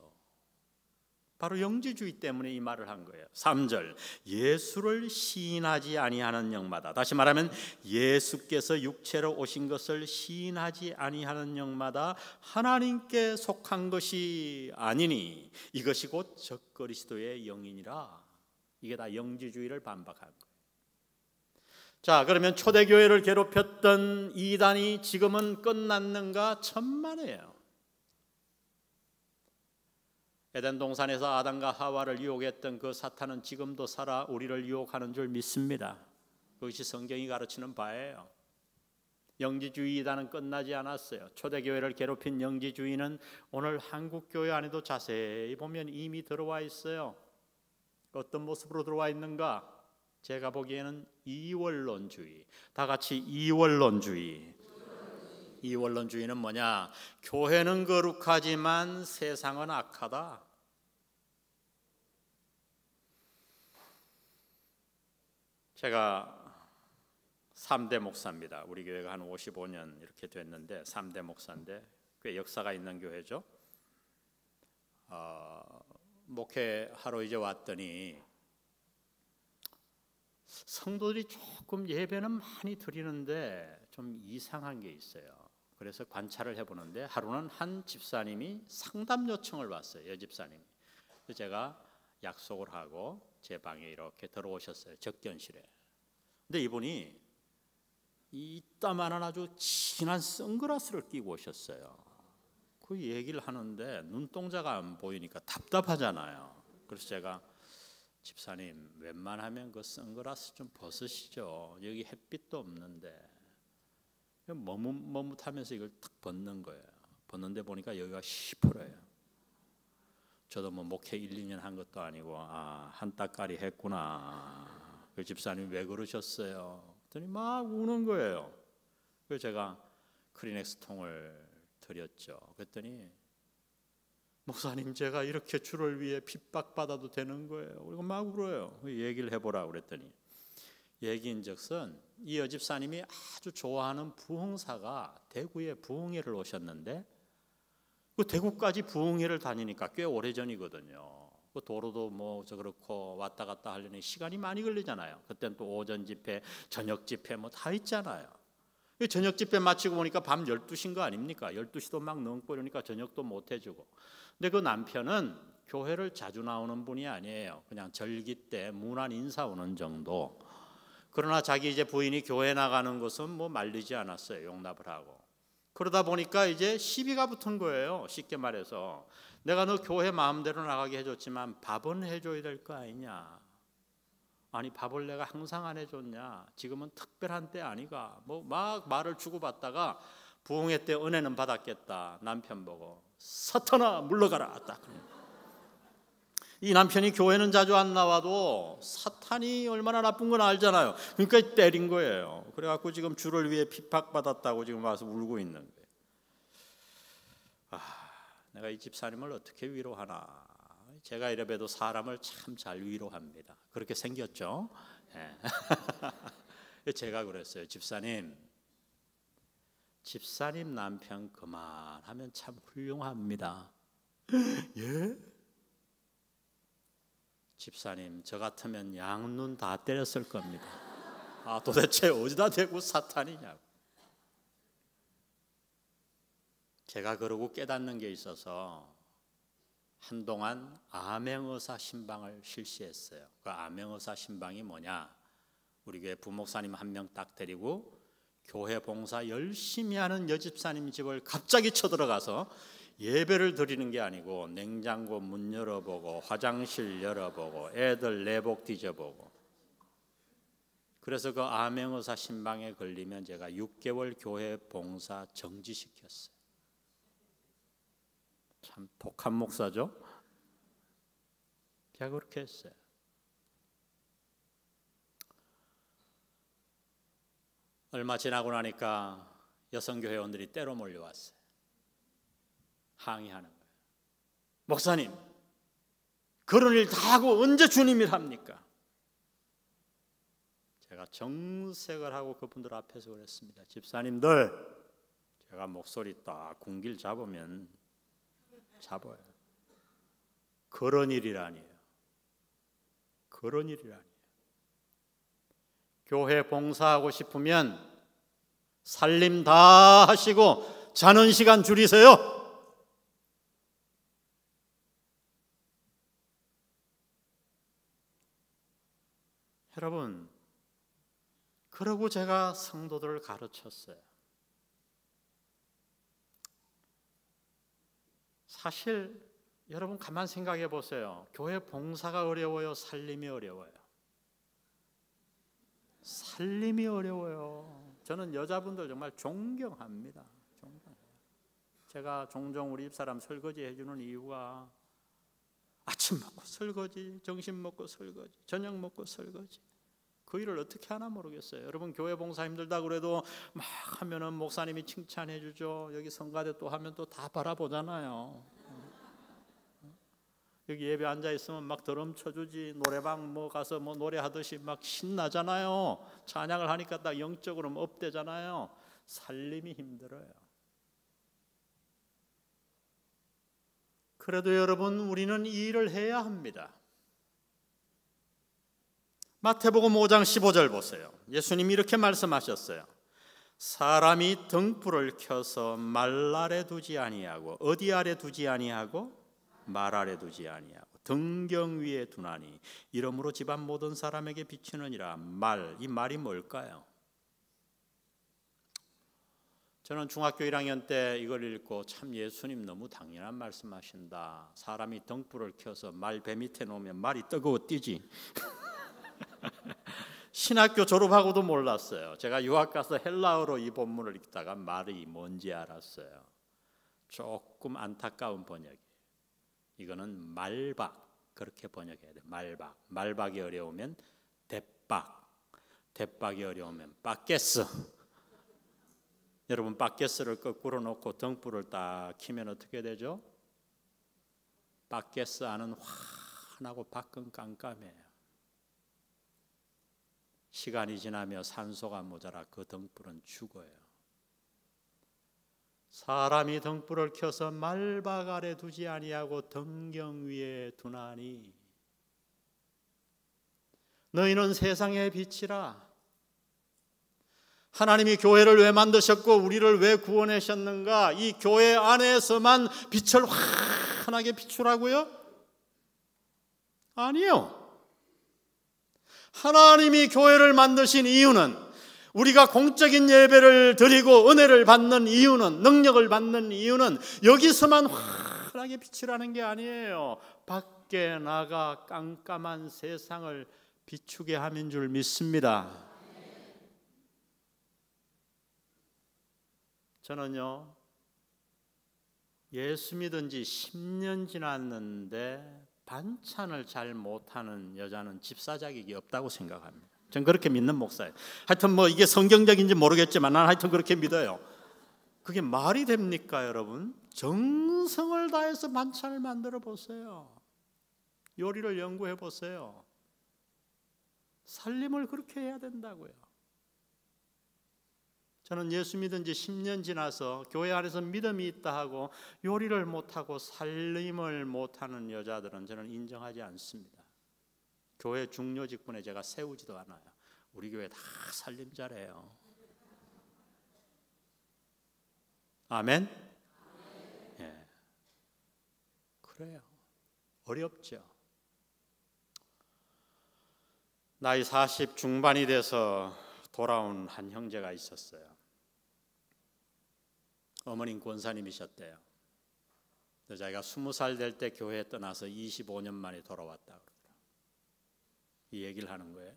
바로 영지주의 때문에 이 말을 한 거예요. 3절, 예수를 시인하지 아니하는 영마다, 다시 말하면 예수께서 육체로 오신 것을 시인하지 아니하는 영마다 하나님께 속한 것이 아니니 이것이 곧 적그리스도의 영이니라. 이게 다 영지주의를 반박한 거예요. 자, 그러면 초대교회를 괴롭혔던 이단이 지금은 끝났는가? 천만에요. 에덴 동산에서 아담과 하와를 유혹했던 그 사탄은 지금도 살아 우리를 유혹하는 줄 믿습니다. 그것이 성경이 가르치는 바예요. 영지주의 이단은 끝나지 않았어요. 초대교회를 괴롭힌 영지주의는 오늘 한국교회 안에도 자세히 보면 이미 들어와 있어요. 어떤 모습으로 들어와 있는가? 제가 보기에는 이원론주의. 다 같이 이원론주의. 이원론주의는 뭐냐? 교회는 거룩하지만 세상은 악하다. 제가 3대 목사입니다. 우리 교회가 한 55년 이렇게 됐는데 3대 목사인데 꽤 역사가 있는 교회죠. 목회하러 이제 왔더니 성도들이 조금 예배는 많이 드리는데 좀 이상한 게 있어요. 그래서 관찰을 해보는데 하루는 한 집사님이 상담 요청을 왔어요. 여집사님이. 그래서 제가 약속을 하고 제 방에 이렇게 들어오셨어요. 적견실에. 근데 이분이 이따만한 아주 진한 선글라스를 끼고 오셨어요. 그 얘기를 하는데 눈동자가 안 보이니까 답답하잖아요. 그래서 제가 집사님 웬만하면 그 선글라스 좀 벗으시죠. 여기 햇빛도 없는데. 머뭇머뭇하면서 이걸 탁 벗는 거예요. 벗는데 보니까 여기가 시퍼래요. 저도 뭐 목회 1, 2년 한 것도 아니고 한 따까리 했구나. 그 집사님 왜 그러셨어요? 그랬더니 막 우는 거예요. 그래서 제가 크리넥스 통을 드렸죠. 그랬더니 목사님 제가 이렇게 주를 위해 핍박받아도 되는 거예요. 그리고 막 울어요. 얘기를 해보라 그랬더니 얘기인즉슨 이 여집사님이 아주 좋아하는 부흥사가 대구에 부흥회를 오셨는데 그 대구까지 부흥회를 다니니까 꽤 오래전이거든요. 그 도로도 뭐 저 그렇고 왔다 갔다 하려니 시간이 많이 걸리잖아요. 그때는 또 오전 집회, 저녁 집회 뭐 다 있잖아요. 저녁 집회 마치고 보니까 밤 12시인 거 아닙니까? 12시도 막 넘고 이러니까 저녁도 못 해주고. 근데 그 남편은 교회를 자주 나오는 분이 아니에요. 그냥 절기 때 문안 인사 오는 정도. 그러나 자기 이제 부인이 교회 나가는 것은 뭐 말리지 않았어요. 용납을 하고. 그러다 보니까 이제 시비가 붙은 거예요. 쉽게 말해서 내가 너 교회 마음대로 나가게 해줬지만 밥은 해줘야 될 거 아니냐. 아니 밥을 내가 항상 안 해줬냐. 지금은 특별한 때 아니가. 뭐 막 말을 주고받다가 부흥회 때 은혜는 받았겠다. 남편 보고 사탄아 물러가라. 딱. 이 남편이 교회는 자주 안 나와도 사탄이 얼마나 나쁜 건 알잖아요. 그러니까 때린 거예요. 그래갖고 지금 주를 위해 핍박받았다고 지금 와서 울고 있는 거예요. 내가 이 집사님을 어떻게 위로하나. 제가 이래봬도 사람을 참 잘 위로합니다. 그렇게 생겼죠. 네. 제가 그랬어요. 집사님 남편 그만하면 참 훌륭합니다. 예? 집사님 저 같으면 양눈 다 때렸을 겁니다. 도대체 어디다 대고 사탄이냐고. 제가 그러고 깨닫는 게 있어서 한동안 암행어사 신방을 실시했어요. 그 암행어사 신방이 뭐냐? 우리 교회 부목사님 한 명 딱 데리고 교회 봉사 열심히 하는 여집사님 집을 갑자기 쳐들어가서 예배를 드리는 게 아니고 냉장고 문 열어보고 화장실 열어보고 애들 내복 뒤져보고. 그래서 그 암행어사 신방에 걸리면 제가 6개월 교회 봉사 정지시켰어요. 참 독한 목사죠. 제가 그렇게 했어요. 얼마 지나고 나니까 여성교회원들이 때로 몰려왔어요. 항의하는 거예요. 목사님 그런 일 다 하고 언제 주님 일 합니까? 제가 정색을 하고 그분들 앞에서 그랬습니다. 집사님들 제가 목소리 딱 군길 잡으면 잡아요. 그런 일이라니요. 그런 일이라니요. 교회 봉사하고 싶으면 살림 다 하시고 자는 시간 줄이세요. 여러분, 그러고 제가 성도들을 가르쳤어요. 사실 여러분 가만 생각해 보세요. 교회 봉사가 어려워요? 살림이 어려워요? 살림이 어려워요. 저는 여자분들 정말 존경합니다. 제가 종종 우리 집사람 설거지 해주는 이유가 아침 먹고 설거지, 점심 먹고 설거지, 저녁 먹고 설거지. 그 일을 어떻게 하나 모르겠어요. 여러분 교회 봉사 힘들다 그래도 막 하면은 목사님이 칭찬해 주죠. 여기 성가대 또 하면 또 다 바라보잖아요. 여기 예배 앉아 있으면 막 드럼 쳐주지, 노래방 뭐 가서 뭐 노래하듯이 막 신나잖아요. 찬양을 하니까 딱 영적으로 업되잖아요. 살림이 힘들어요. 그래도 여러분 우리는 이 일을 해야 합니다. 마태복음 5장 15절 보세요. 예수님이 이렇게 말씀하셨어요. 사람이 등불을 켜서 말 아래 두지 아니하고 어디 아래 두지 아니하고 말 아래 두지 아니하고 등경 위에 두나니 이러므로 집안 모든 사람에게 비치느니라. 이 말이 뭘까요? 저는 중학교 1학년 때 이걸 읽고 참 예수님 너무 당연한 말씀하신다. 사람이 등불을 켜서 말 배 밑에 놓으면 말이 뜨거워 뛰지. 신학교 졸업하고도 몰랐어요. 제가 유학 가서 헬라어로 이 본문을 읽다가 말이 뭔지 알았어요. 조금 안타까운 번역이에요. 이거는 말박, 그렇게 번역해야 돼요. 말박이 어려우면 대박이 어려우면 빠게스. 여러분 빠게스를 거꾸로 놓고 등불을 딱 켜면 어떻게 되죠? 빠게스 안은 환하고 밖은 깜깜해요. 시간이 지나며 산소가 모자라 그 등불은 죽어요. 사람이 등불을 켜서 말박 아래 두지 아니하고 등경 위에 두나니 너희는 세상의 빛이라. 하나님이 교회를 왜 만드셨고 우리를 왜 구원하셨는가? 이 교회 안에서만 빛을 환하게 비추라고요? 아니요. 하나님이 교회를 만드신 이유는 우리가 공적인 예배를 드리고 은혜를 받는 이유는, 능력을 받는 이유는 여기서만 환하게 비추라는 게 아니에요. 밖에 나가 깜깜한 세상을 비추게 함인 줄 믿습니다. 저는요, 예수 믿은 지 10년 지났는데 반찬을 잘 못하는 여자는 집사 자격이 없다고 생각합니다. 전 그렇게 믿는 목사예요. 하여튼 뭐 이게 성경적인지 모르겠지만 난 하여튼 그렇게 믿어요. 그게 말이 됩니까, 여러분? 정성을 다해서 반찬을 만들어 보세요. 요리를 연구해 보세요. 살림을 그렇게 해야 된다고요. 저는 예수 믿은 지 10년 지나서 교회 안에서 믿음이 있다 하고 요리를 못하고 살림을 못하는 여자들은 저는 인정하지 않습니다. 교회 중요 직분에 제가 세우지도 않아요. 우리 교회 다 살림 잘해요. 아멘? 예. 그래요. 어렵죠. 나이 40 중반이 돼서 돌아온 한 형제가 있었어요. 어머님 권사님이셨대요. 자기가 20살 될 때 교회에 떠나서 25년 만에 돌아왔다 그러더라고요. 이 얘기를 하는 거예요.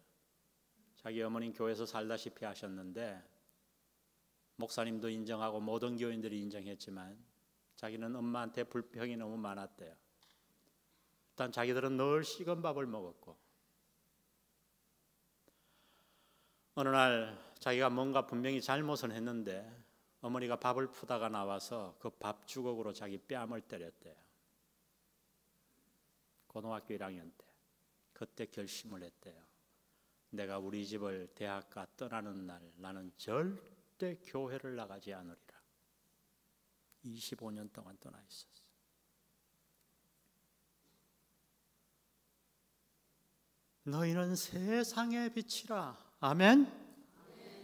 자기 어머님 교회에서 살다시피 하셨는데 목사님도 인정하고 모든 교인들이 인정했지만 자기는 엄마한테 불평이 너무 많았대요. 일단 자기들은 늘 식은 밥을 먹었고 어느 날 자기가 뭔가 분명히 잘못은 했는데 어머니가 밥을 푸다가 나와서 그 밥 주걱으로 자기 뺨을 때렸대요. 고등학교 1학년 때. 그때 결심을 했대요. 내가 우리 집을 대학가 떠나는 날 나는 절대 교회를 나가지 않으리라. 25년 동안 떠나 있었어요. 너희는 세상의 빛이라. 아멘?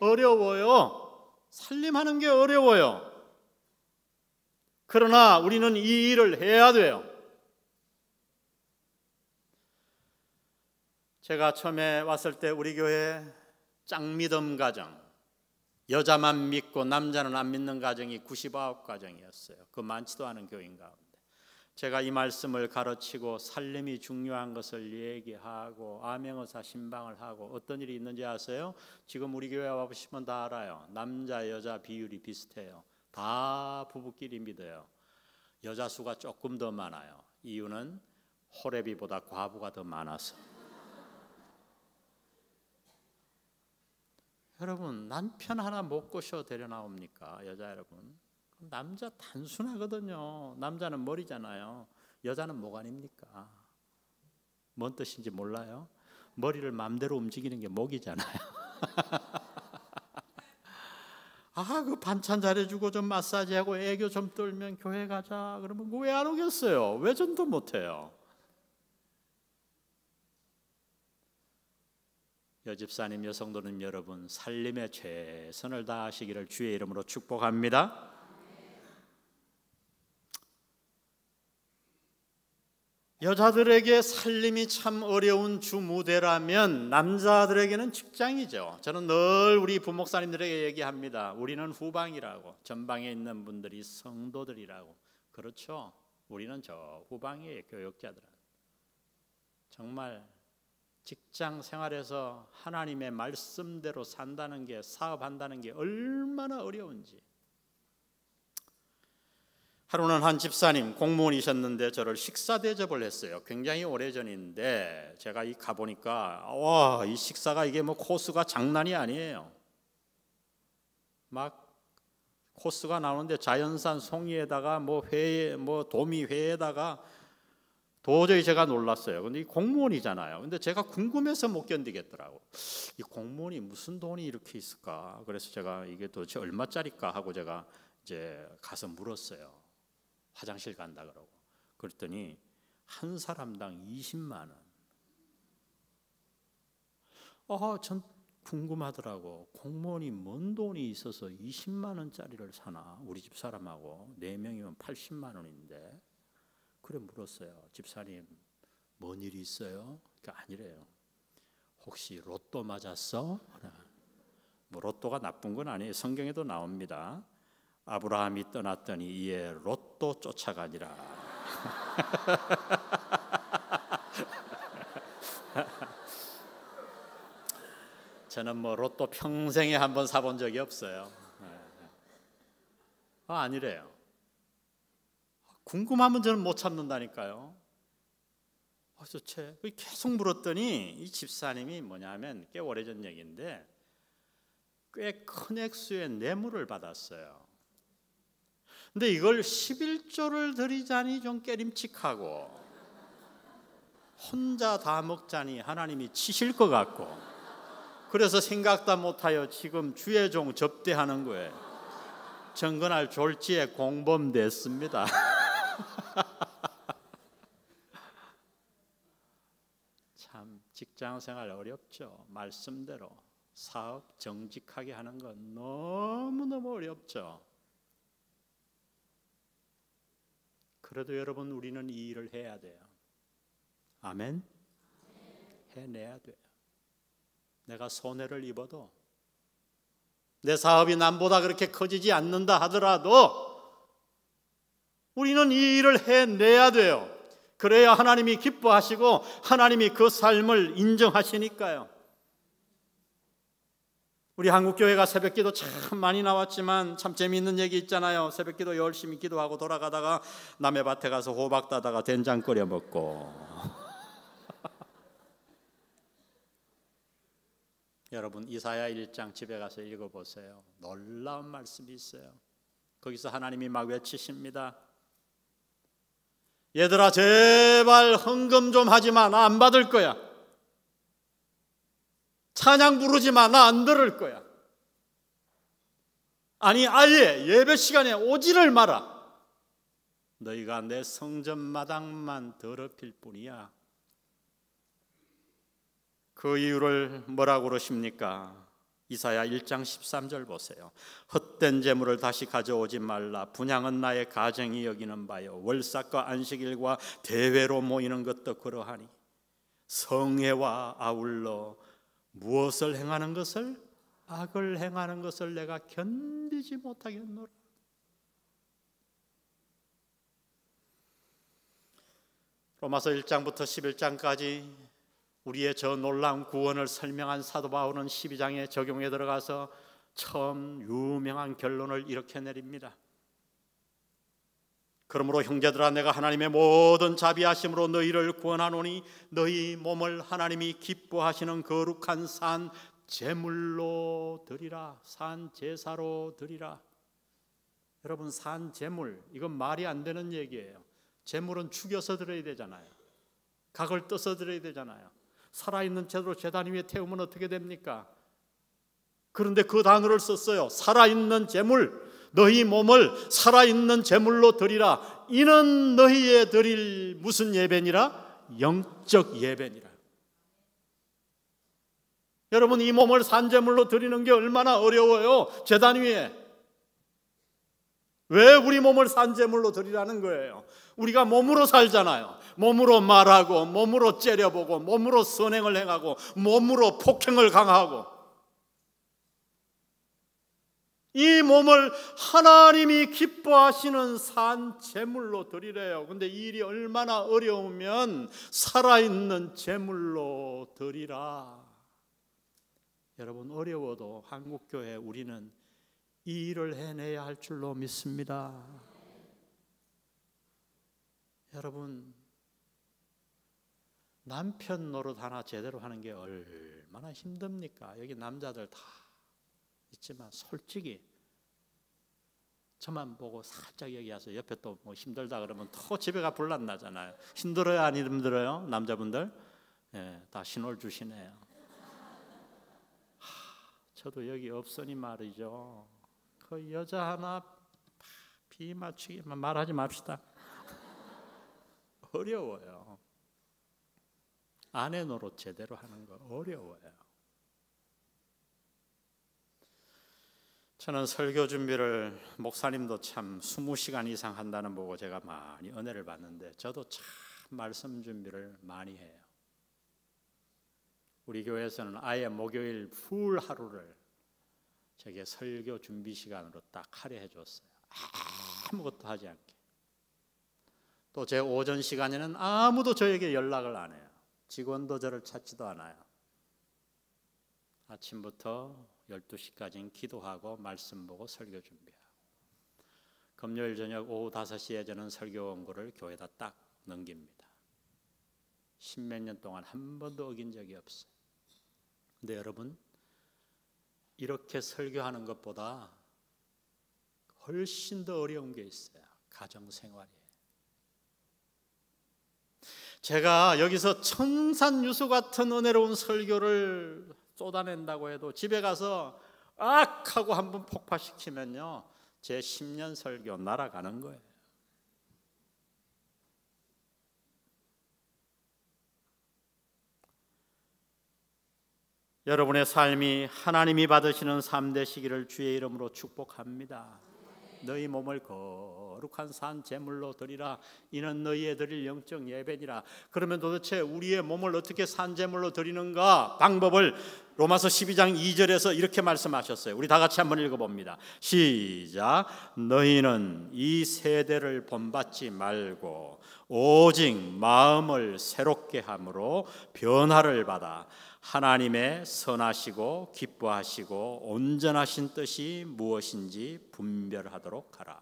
어려워요. 살림하는 게 어려워요. 그러나 우리는 이 일을 해야 돼요. 제가 처음에 왔을 때 우리 교회 짱믿음 가정, 여자만 믿고 남자는 안 믿는 가정이 99가정이었어요. 그 많지도 않은 교인 가운데 제가 이 말씀을 가르치고 살림이 중요한 것을 얘기하고 암행어사 신방을 하고 어떤 일이 있는지 아세요? 지금 우리 교회 와보시면 다 알아요. 남자 여자 비율이 비슷해요. 다 부부끼리 믿어요. 여자 수가 조금 더 많아요. 이유는 호레비보다 과부가 더 많아서. 여러분, 남편 하나 못 꼬셔 데려 나옵니까? 여자 여러분, 남자 단순하거든요. 남자는 머리잖아요. 여자는 목 아닙니까? 뭔 뜻인지 몰라요? 머리를 마음대로 움직이는 게 목이잖아요. 그 반찬 잘해주고 좀 마사지하고 애교 좀 떨면 교회 가자 그러면 왜 안 오겠어요? 왜 전도 못해요? 여집사님, 여성도는 여러분 살림에 최선을 다하시기를 주의 이름으로 축복합니다. 여자들에게 살림이 참 어려운 주무대라면 남자들에게는 직장이죠. 저는 늘 우리 부목사님들에게 얘기합니다. 우리는 후방이라고. 전방에 있는 분들이 성도들이라고. 그렇죠. 우리는 저 후방이에요. 교역자들은. 정말 직장 생활에서 하나님의 말씀대로 산다는 게, 사업한다는 게 얼마나 어려운지. 하루는 한 집사님, 공무원이셨는데 저를 식사 대접을 했어요. 굉장히 오래전인데 제가 가보니까 와, 이 식사가 이게 뭐 코스가 장난이 아니에요. 막 코스가 나오는데 자연산 송이에다가 뭐 회, 뭐 도미회에다가 도저히 제가 놀랐어요. 근데 이 공무원이잖아요. 근데 제가 궁금해서 못 견디겠더라고. 이 공무원이 무슨 돈이 이렇게 있을까? 그래서 제가 이게 도대체 얼마짜리일까 하고 제가 이제 가서 물었어요. 화장실 간다 그러고. 그랬더니 한 사람당 20만 원. 전 궁금하더라고. 공무원이 뭔 돈이 있어서 20만 원짜리를 사나? 우리 집 사람하고 4명이면 80만 원인데. 그래 물었어요. 집사님, 뭔 일이 있어요? 그러니까 아니래요. 혹시 로또 맞았어? 뭐 로또가 나쁜 건 아니에요. 성경에도 나옵니다. 아브라함이 떠났더니 이에 롯도 쫓아가니라. 저는 뭐 로또 평생에 한번 사본 적이 없어요. 아니래요. 궁금하면 저는 못 참는다니까요. 도대체 계속 물었더니 이 집사님이 뭐냐면 꽤 오래전 얘기인데 꽤 큰 액수의 뇌물을 받았어요. 근데 이걸 11조를 드리자니 좀 깨림칙하고 혼자 다 먹자니 하나님이 치실 것 같고 그래서 생각도 못하여 지금 주의 종 접대하는 거예요. 정근할 졸지에 공범됐습니다. 참 직장생활 어렵죠. 말씀대로 사업 정직하게 하는 건 너무너무 어렵죠. 그래도 여러분 우리는 이 일을 해야 돼요. 아멘? 해내야 돼요. 내가 손해를 입어도 내 사업이 남보다 그렇게 커지지 않는다 하더라도 우리는 이 일을 해내야 돼요. 그래야 하나님이 기뻐하시고 하나님이 그 삶을 인정하시니까요. 우리 한국교회가 새벽기도 참 많이 나왔지만 참 재미있는 얘기 있잖아요. 새벽기도 열심히 기도하고 돌아가다가 남의 밭에 가서 호박 따다가 된장 끓여 먹고 여러분 이사야 1장 집에 가서 읽어보세요. 놀라운 말씀이 있어요. 거기서 하나님이 막 외치십니다. 얘들아 제발 헌금 좀 하지 마. 나 안 받을 거야. 찬양 부르지 마. 나 안 들을 거야. 아니 아예 예배 시간에 오지를 마라. 너희가 내 성전 마당만 더럽힐 뿐이야. 그 이유를 뭐라고 그러십니까? 이사야 1장 13절 보세요. 헛된 재물을 다시 가져오지 말라. 분향은 나의 가정이 여기는 바요. 월삭과 안식일과 대회로 모이는 것도 그러하니 성회와 아울러 무엇을 행하는 것을? 악을 행하는 것을 내가 견디지 못하겠노라. 로마서 1장부터 11장까지 우리의 저 놀라운 구원을 설명한 사도 바울은 12장에 적용에 들어가서 처음 유명한 결론을 이렇게 내립니다. 그러므로 형제들아, 내가 하나님의 모든 자비하심으로 너희를 구원하노니 너희 몸을 하나님이 기뻐하시는 거룩한 산 제물로 드리라. 산 제사로 드리라. 여러분, 산 제물, 이건 말이 안 되는 얘기예요. 제물은 죽여서 드려야 되잖아요. 각을 떠서 드려야 되잖아요. 살아있는 채로 제단 위에 태우면 어떻게 됩니까? 그런데 그 단어를 썼어요. 살아있는 제물, 너희 몸을 살아있는 제물로 드리라. 이는 너희의 드릴 무슨 예배니라? 영적 예배니라. 여러분, 이 몸을 산제물로 드리는 게 얼마나 어려워요. 제단 위에. 왜 우리 몸을 산제물로 드리라는 거예요? 우리가 몸으로 살잖아요. 몸으로 말하고, 몸으로 째려보고, 몸으로 선행을 행하고, 몸으로 폭행을 강하고. 이 몸을 하나님이 기뻐하시는 산제물로 드리래요. 근데 이 일이 얼마나 어려우면 살아있는 제물로 드리라. 여러분, 어려워도 한국교회 우리는 이 일을 해내야 할 줄로 믿습니다. 여러분, 남편 노릇 하나 제대로 하는 게 얼마나 힘듭니까? 여기 남자들 다 있지만 솔직히 저만 보고 살짝 여기 와서 옆에 또 뭐 힘들다 그러면 또 집에 가 불난나잖아요. 힘들어요, 안 힘들어요? 남자분들? 예, 다 신호를 주시네요. 저도 여기 없으니 말이죠. 그 여자 하나 비 맞추기만 말하지 맙시다. 어려워요. 아내 노릇 제대로 하는 거 어려워요. 저는 설교 준비를 목사님도 참 20시간 이상 한다는 보고 제가 많이 은혜를 받는데 저도 참 말씀 준비를 많이 해요. 우리 교회에서는 아예 목요일 풀 하루를 제게 설교 준비 시간으로 딱 할애해 줬어요. 아무것도 하지 않게. 또 제 오전 시간에는 아무도 저에게 연락을 안 해요. 직원도 저를 찾지도 않아요. 아침부터 12시까지는 기도하고 말씀 보고 설교 준비하고, 금요일 저녁 오후 5시에 저는 설교 원고를 교회에다 딱 넘깁니다. 10몇 년 동안 한 번도 어긴 적이 없어요. 근데 여러분, 이렇게 설교하는 것보다 훨씬 더 어려운 게 있어요. 가정생활이에요. 제가 여기서 청산유수 같은 은혜로운 설교를 쏟아낸다고 해도 집에 가서 악 하고 한번 폭파시키면요, 제 10년 설교 날아가는 거예요. 여러분의 삶이 하나님이 받으시는 삶 되시기를 주의 이름으로 축복합니다. 너희 몸을 거룩한 산 제물로 드리라. 이는 너희의 드릴 영적 예배니라. 그러면 도대체 우리의 몸을 어떻게 산 제물로 드리는가? 방법을 로마서 12장 2절에서 이렇게 말씀하셨어요. 우리 다 같이 한번 읽어봅니다. 시작. 너희는 이 세대를 본받지 말고 오직 마음을 새롭게 함으로 변화를 받아 하나님의 선하시고 기뻐하시고 온전하신 뜻이 무엇인지 분별하도록 하라.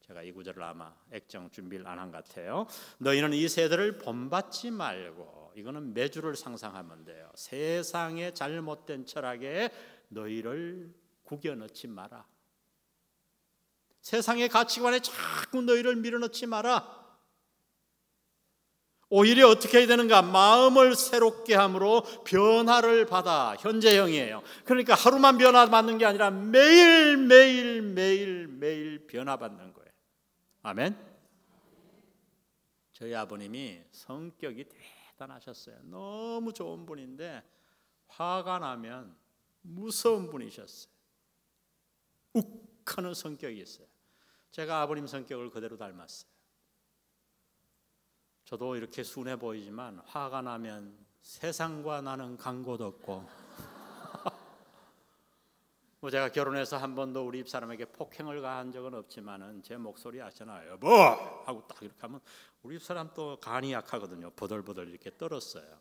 제가 이 구절을 아마 액정 준비를 안 한 것 같아요. 너희는 이 세대를 본받지 말고, 이거는 매주를 상상하면 돼요. 세상의 잘못된 철학에 너희를 구겨 넣지 마라. 세상의 가치관에 자꾸 너희를 밀어넣지 마라. 오히려 어떻게 해야 되는가? 마음을 새롭게 함으로 변화를 받아. 현재형이에요. 그러니까 하루만 변화받는 게 아니라 매일 변화받는 거예요. 아멘. 저희 아버님이 성격이 나타나셨어요. 너무 좋은 분인데 화가 나면 무서운 분이셨어요. 욱하는 성격이 있어요. 제가 아버님 성격을 그대로 닮았어요. 저도 이렇게 순해 보이지만 화가 나면 세상과 나는 간 곳 없고 뭐 제가 결혼해서 한 번도 우리 집사람에게 폭행을 가한 적은 없지만은 제 목소리 아시잖아요. 여보! 하고 딱 이렇게 하면 우리 집사람 또 간이 약하거든요. 버들버들 이렇게 떨었어요.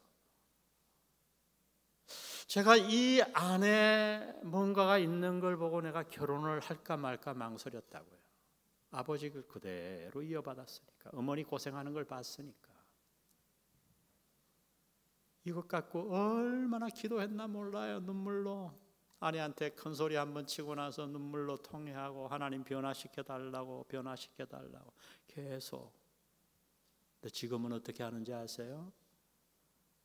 제가 이 안에 뭔가가 있는 걸 보고 내가 결혼을 할까 말까 망설였다고요. 아버지를 그대로 이어받았으니까, 어머니 고생하는 걸 봤으니까. 이것 갖고 얼마나 기도했나 몰라요. 눈물로. 아내한테 큰 소리 한번 치고 나서 눈물로 통회하고 하나님 변화시켜 달라고 계속. 근데 지금은 어떻게 하는지 아세요?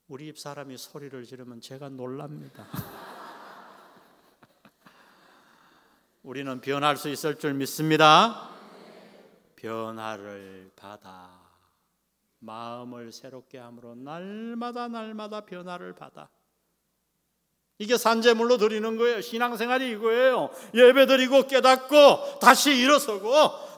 우리 집 사람이 소리를 지르면 제가 놀랍니다. 우리는 변할 수 있을 줄 믿습니다. 변화를 받아 마음을 새롭게 함으로 날마다 변화를 받아. 이게 산제물로 드리는 거예요. 신앙생활이 이거예요. 예배드리고 깨닫고 다시 일어서고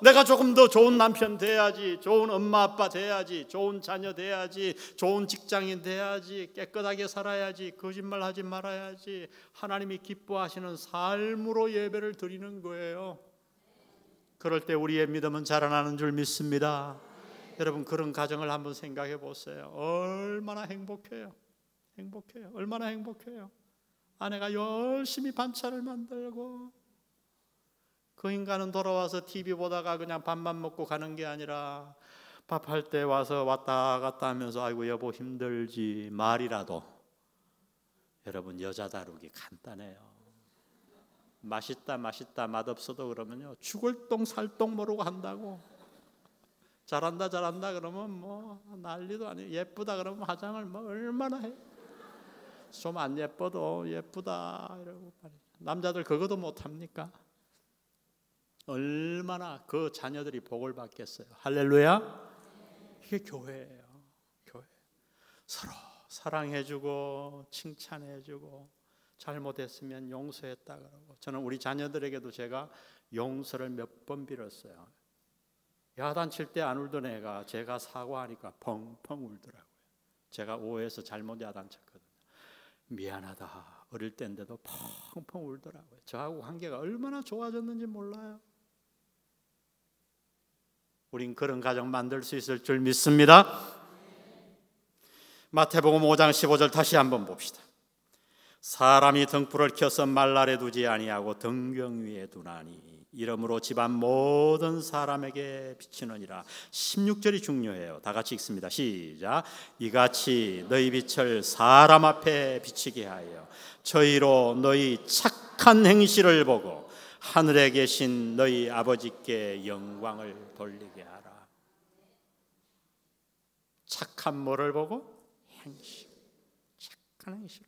내가 조금 더 좋은 남편 돼야지, 좋은 엄마 아빠 돼야지, 좋은 자녀 돼야지, 좋은 직장인 돼야지, 깨끗하게 살아야지, 거짓말하지 말아야지, 하나님이 기뻐하시는 삶으로 예배를 드리는 거예요. 그럴 때 우리의 믿음은 자라나는 줄 믿습니다. 여러분, 그런 가정을 한번 생각해 보세요. 얼마나 행복해요. 얼마나 행복해요. 아내가 열심히 반찬을 만들고 그 인간은 돌아와서 TV 보다가 그냥 밥만 먹고 가는 게 아니라 밥할 때 와서 왔다 갔다 하면서 아이고 여보 힘들지 말이라도. 여러분, 여자 다루기 간단해요. 맛있다 맛없어도 그러면요 죽을 똥 살 똥 모르고 한다고. 잘한다 그러면 뭐 난리도 아니에요. 예쁘다 그러면 화장을 뭐 얼마나 해. 좀 안 예뻐도 예쁘다 이러고. 남자들 그것도 못합니까? 얼마나 그 자녀들이 복을 받겠어요. 할렐루야. 이게 교회예요. 교회. 서로 사랑해주고 칭찬해주고 잘못했으면 용서했다 그러고. 저는 우리 자녀들에게도 제가 용서를 몇 번 빌었어요. 야단칠 때 안 울던 애가 제가 사과하니까 펑펑 울더라고요. 제가 오해해서 잘못 야단쳤거든요. 미안하다 어릴 때인데도 펑펑 울더라고요. 저하고 관계가 얼마나 좋아졌는지 몰라요. 우린 그런 가정 만들 수 있을 줄 믿습니다. 마태복음 5장 15절 다시 한번 봅시다. 사람이 등불을 켜서 말날에 두지 아니하고 등경 위에 두나니 이러므로 집안 모든 사람에게 비치느니라. 16절이 중요해요. 다 같이 읽습니다. 시작. 이같이 너희 빛을 사람 앞에 비치게 하여 저희로 너희 착한 행실을 보고 하늘에 계신 너희 아버지께 영광을 돌리게 하라. 착한 뭐를 보고? 행실. 착한 행실.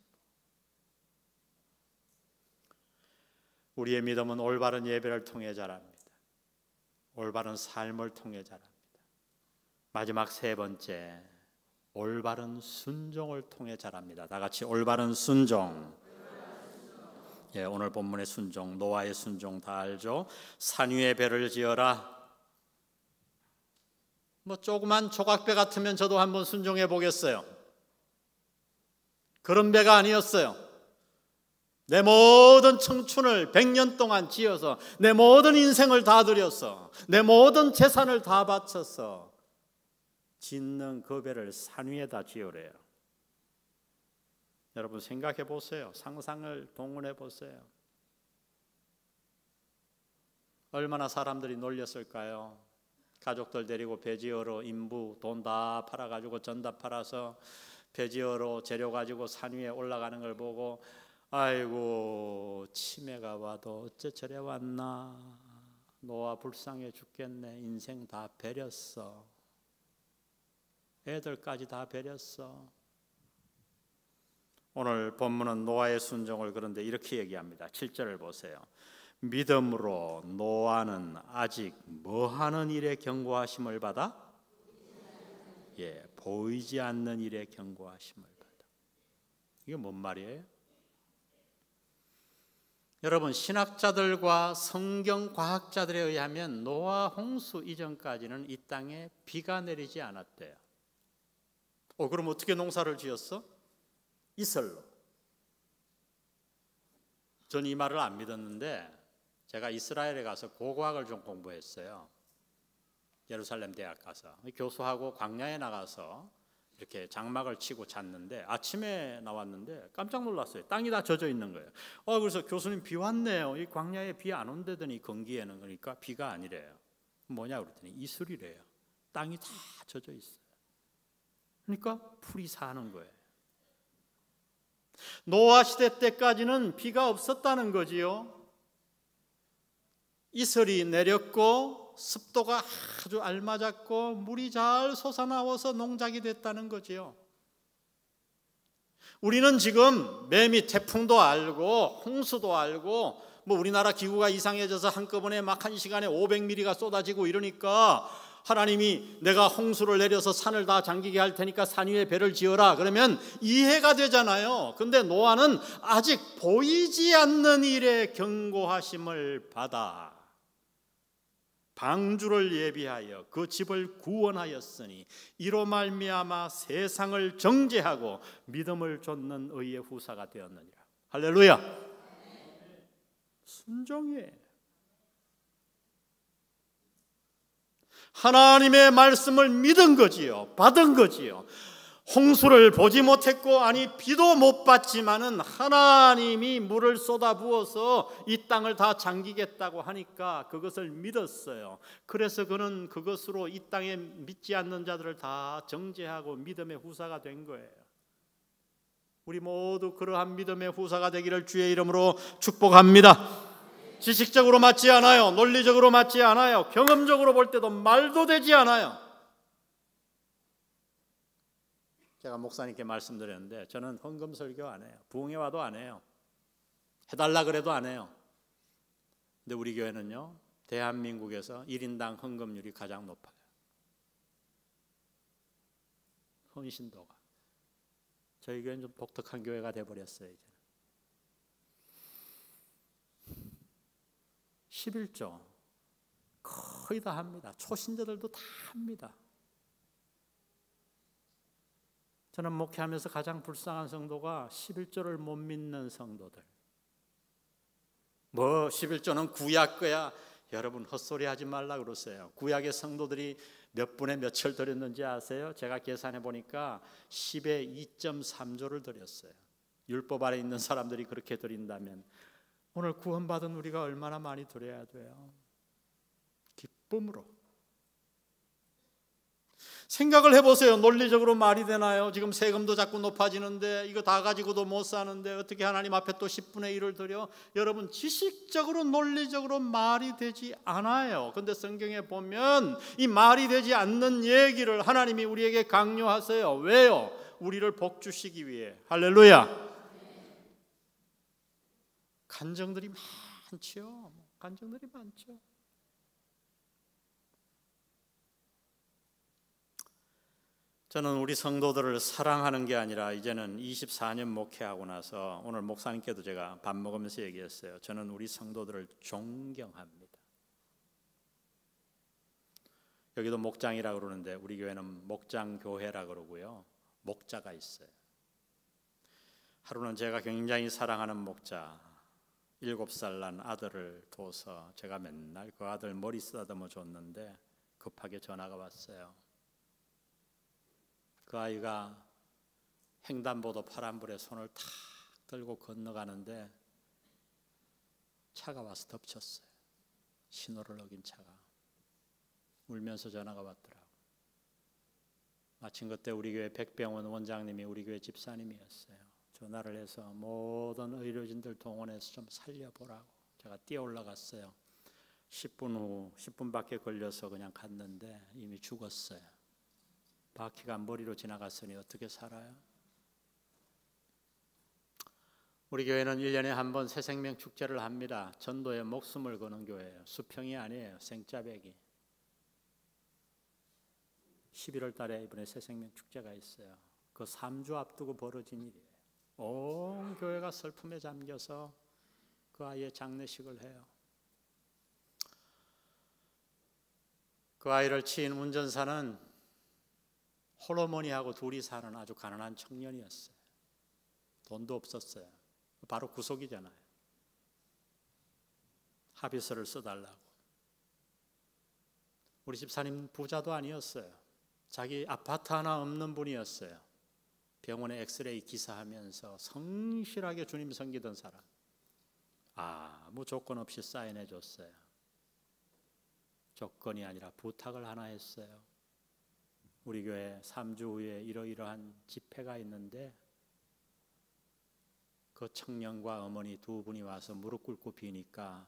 우리의 믿음은 올바른 예배를 통해 자랍니다. 올바른 삶을 통해 자랍니다. 마지막 세 번째, 올바른 순종을 통해 자랍니다. 다 같이 올바른 순종. 예, 오늘 본문의 순종, 노아의 순종 다 알죠? 산 위에 배를 지어라. 뭐 조그만 조각배 같으면 저도 한번 순종해 보겠어요. 그런 배가 아니었어요. 내 모든 청춘을 100년 동안 지어서 내 모든 인생을 다 들여서 내 모든 재산을 다 바쳐서 짓는 그 배를 산 위에다 지으래요. 여러분 생각해 보세요. 상상을 동원해 보세요. 얼마나 사람들이 놀렸을까요? 가족들 데리고 배 지으러 인부 돈 다 팔아가지고 전다 팔아서 배 지으러 재료 가지고 산 위에 올라가는 걸 보고 아이고 치매가 와도 어째 저래 왔나. 노아 불쌍해 죽겠네. 인생 다 배렸어. 애들까지 다 배렸어. 오늘 본문은 노아의 순종을 그런데 이렇게 얘기합니다. 7절을 보세요. 믿음으로 노아는 아직 뭐하는 일에 경고하심을 받아? 보이지 않는 일에 경고하심을 받아. 이게 뭔 말이에요? 여러분, 신학자들과 성경 과학자들에 의하면 노아 홍수 이전까지는 이 땅에 비가 내리지 않았대요. 그럼 어떻게 농사를 지었어? 이슬로. 전 이 말을 안 믿었는데 제가 이스라엘에 가서 고고학을 좀 공부했어요. 예루살렘 대학 가서 교수하고 광야에 나가서 이렇게 장막을 치고 잤는데 아침에 나왔는데 깜짝 놀랐어요. 땅이 다 젖어 있는 거예요. 그래서 교수님 비 왔네요. 이 광야에 비 안 온다더니 건기에는. 그러니까 비가 아니래요. 뭐냐 그랬더니 이슬이래요. 땅이 다 젖어 있어요. 그러니까 풀이 사는 거예요. 노아 시대 때까지는 비가 없었다는 거지요. 이슬이 내렸고 습도가 아주 알맞았고 물이 잘 솟아나와서 농작이 됐다는 거지요. 우리는 지금 매미 태풍도 알고 홍수도 알고 우리나라 기후가 이상해져서 한꺼번에 막 한 시간에 500mm가 쏟아지고 이러니까 하나님이 내가 홍수를 내려서 산을 다 잠기게 할 테니까 산 위에 배를 지어라 그러면 이해가 되잖아요. 근데 노아는 아직 보이지 않는 일에 경고하심을 받아 방주를 예비하여 그 집을 구원하였으니 이로 말미암아 세상을 정죄하고 믿음을 좇는 의의 후사가 되었느니라. 할렐루야. 순종해. 하나님의 말씀을 믿은 거지요. 받은 거지요. 홍수를 보지 못했고 비도 못 봤지만은 하나님이 물을 쏟아부어서 이 땅을 다 잠기겠다고 하니까 그것을 믿었어요. 그래서 그는 그것으로 이 땅에 믿지 않는 자들을 다 정죄하고 믿음의 후사가 된 거예요. 우리 모두 그러한 믿음의 후사가 되기를 주의 이름으로 축복합니다. 지식적으로 맞지 않아요. 논리적으로 맞지 않아요. 경험적으로 볼 때도 말도 되지 않아요. 제가 목사님께 말씀드렸는데 저는 헌금 설교 안 해요. 부흥회 와도 안 해요. 해달라 그래도 안 해요. 근데 우리 교회는요, 대한민국에서 1인당 헌금률이 가장 높아요. 헌신도가. 저희 교회는 좀 독특한 교회가 돼버렸어요. 이제는. 11조 거의 다 합니다. 초신자들도 다 합니다. 저는 목회하면서 가장 불쌍한 성도가 11조를 못 믿는 성도들. 11조는 구약 거야. 여러분 헛소리 하지 말라 그러세요. 구약의 성도들이 몇 분에 몇을 드렸는지 아세요? 제가 계산해 보니까 10에 2.3조를 드렸어요. 율법 아래 있는 사람들이 그렇게 드린다면 오늘 구원받은 우리가 얼마나 많이 드려야 돼요? 기쁨으로. 생각을 해보세요. 논리적으로 말이 되나요? 지금 세금도 자꾸 높아지는데 이거 다 가지고도 못 사는데 어떻게 하나님 앞에 또 10분의 1을 드려? 여러분 지식적으로 논리적으로 말이 되지 않아요. 근데 성경에 보면 이 말이 되지 않는 얘기를 하나님이 우리에게 강요하세요. 왜요? 우리를 복주시기 위해. 할렐루야. 간정들이 많죠. 간정들이 많죠. 저는 우리 성도들을 사랑하는 게 아니라 이제는 24년 목회하고 나서 오늘 목사님께도 제가 밥 먹으면서 얘기했어요. 저는 우리 성도들을 존경합니다. 여기도 목장이라고 그러는데 우리 교회는 목장교회라고 그러고요. 목자가 있어요. 하루는 제가 굉장히 사랑하는 목자 7살 난 아들을 둬서 제가 맨날 그 아들 머리 쓰다듬어 줬는데 급하게 전화가 왔어요. 그 아이가 횡단보도 파란불에 손을 탁 들고 건너가는데 차가 와서 덮쳤어요. 신호를 어긴 차가. 울면서 전화가 왔더라고요. 마침 그때 우리 교회 백병원 원장님이 우리 교회 집사님이었어요. 전화를 해서 모든 의료진들 동원해서 좀 살려보라고. 제가 뛰어 올라갔어요. 10분밖에 걸려서 그냥 갔는데 이미 죽었어요. 바퀴가 머리로 지나갔으니 어떻게 살아요? 우리 교회는 1년에 한 번 새생명 축제를 합니다. 전도에 목숨을 거는 교회예요. 수평이 아니에요. 생짜배기. 11월 달에 이번에 새생명 축제가 있어요. 그 3주 앞두고 벌어진 일이에요. 온 교회가 슬픔에 잠겨서 그 아이의 장례식을 해요. 그 아이를 치인 운전사는 홀어머니하고 둘이 사는 아주 가난한 청년이었어요. 돈도 없었어요. 바로 구속이잖아요. 합의서를 써달라고. 우리 집사님 부자도 아니었어요. 자기 아파트 하나 없는 분이었어요. 병원에 엑스레이 기사하면서 성실하게 주님 섬기던 사람. 아무 조건 없이 사인해 줬어요. 조건이 아니라 부탁을 하나 했어요. 우리 교회 3주 후에 이러이러한 집회가 있는데 그 청년과 어머니 두 분이 와서 무릎 꿇고 비니까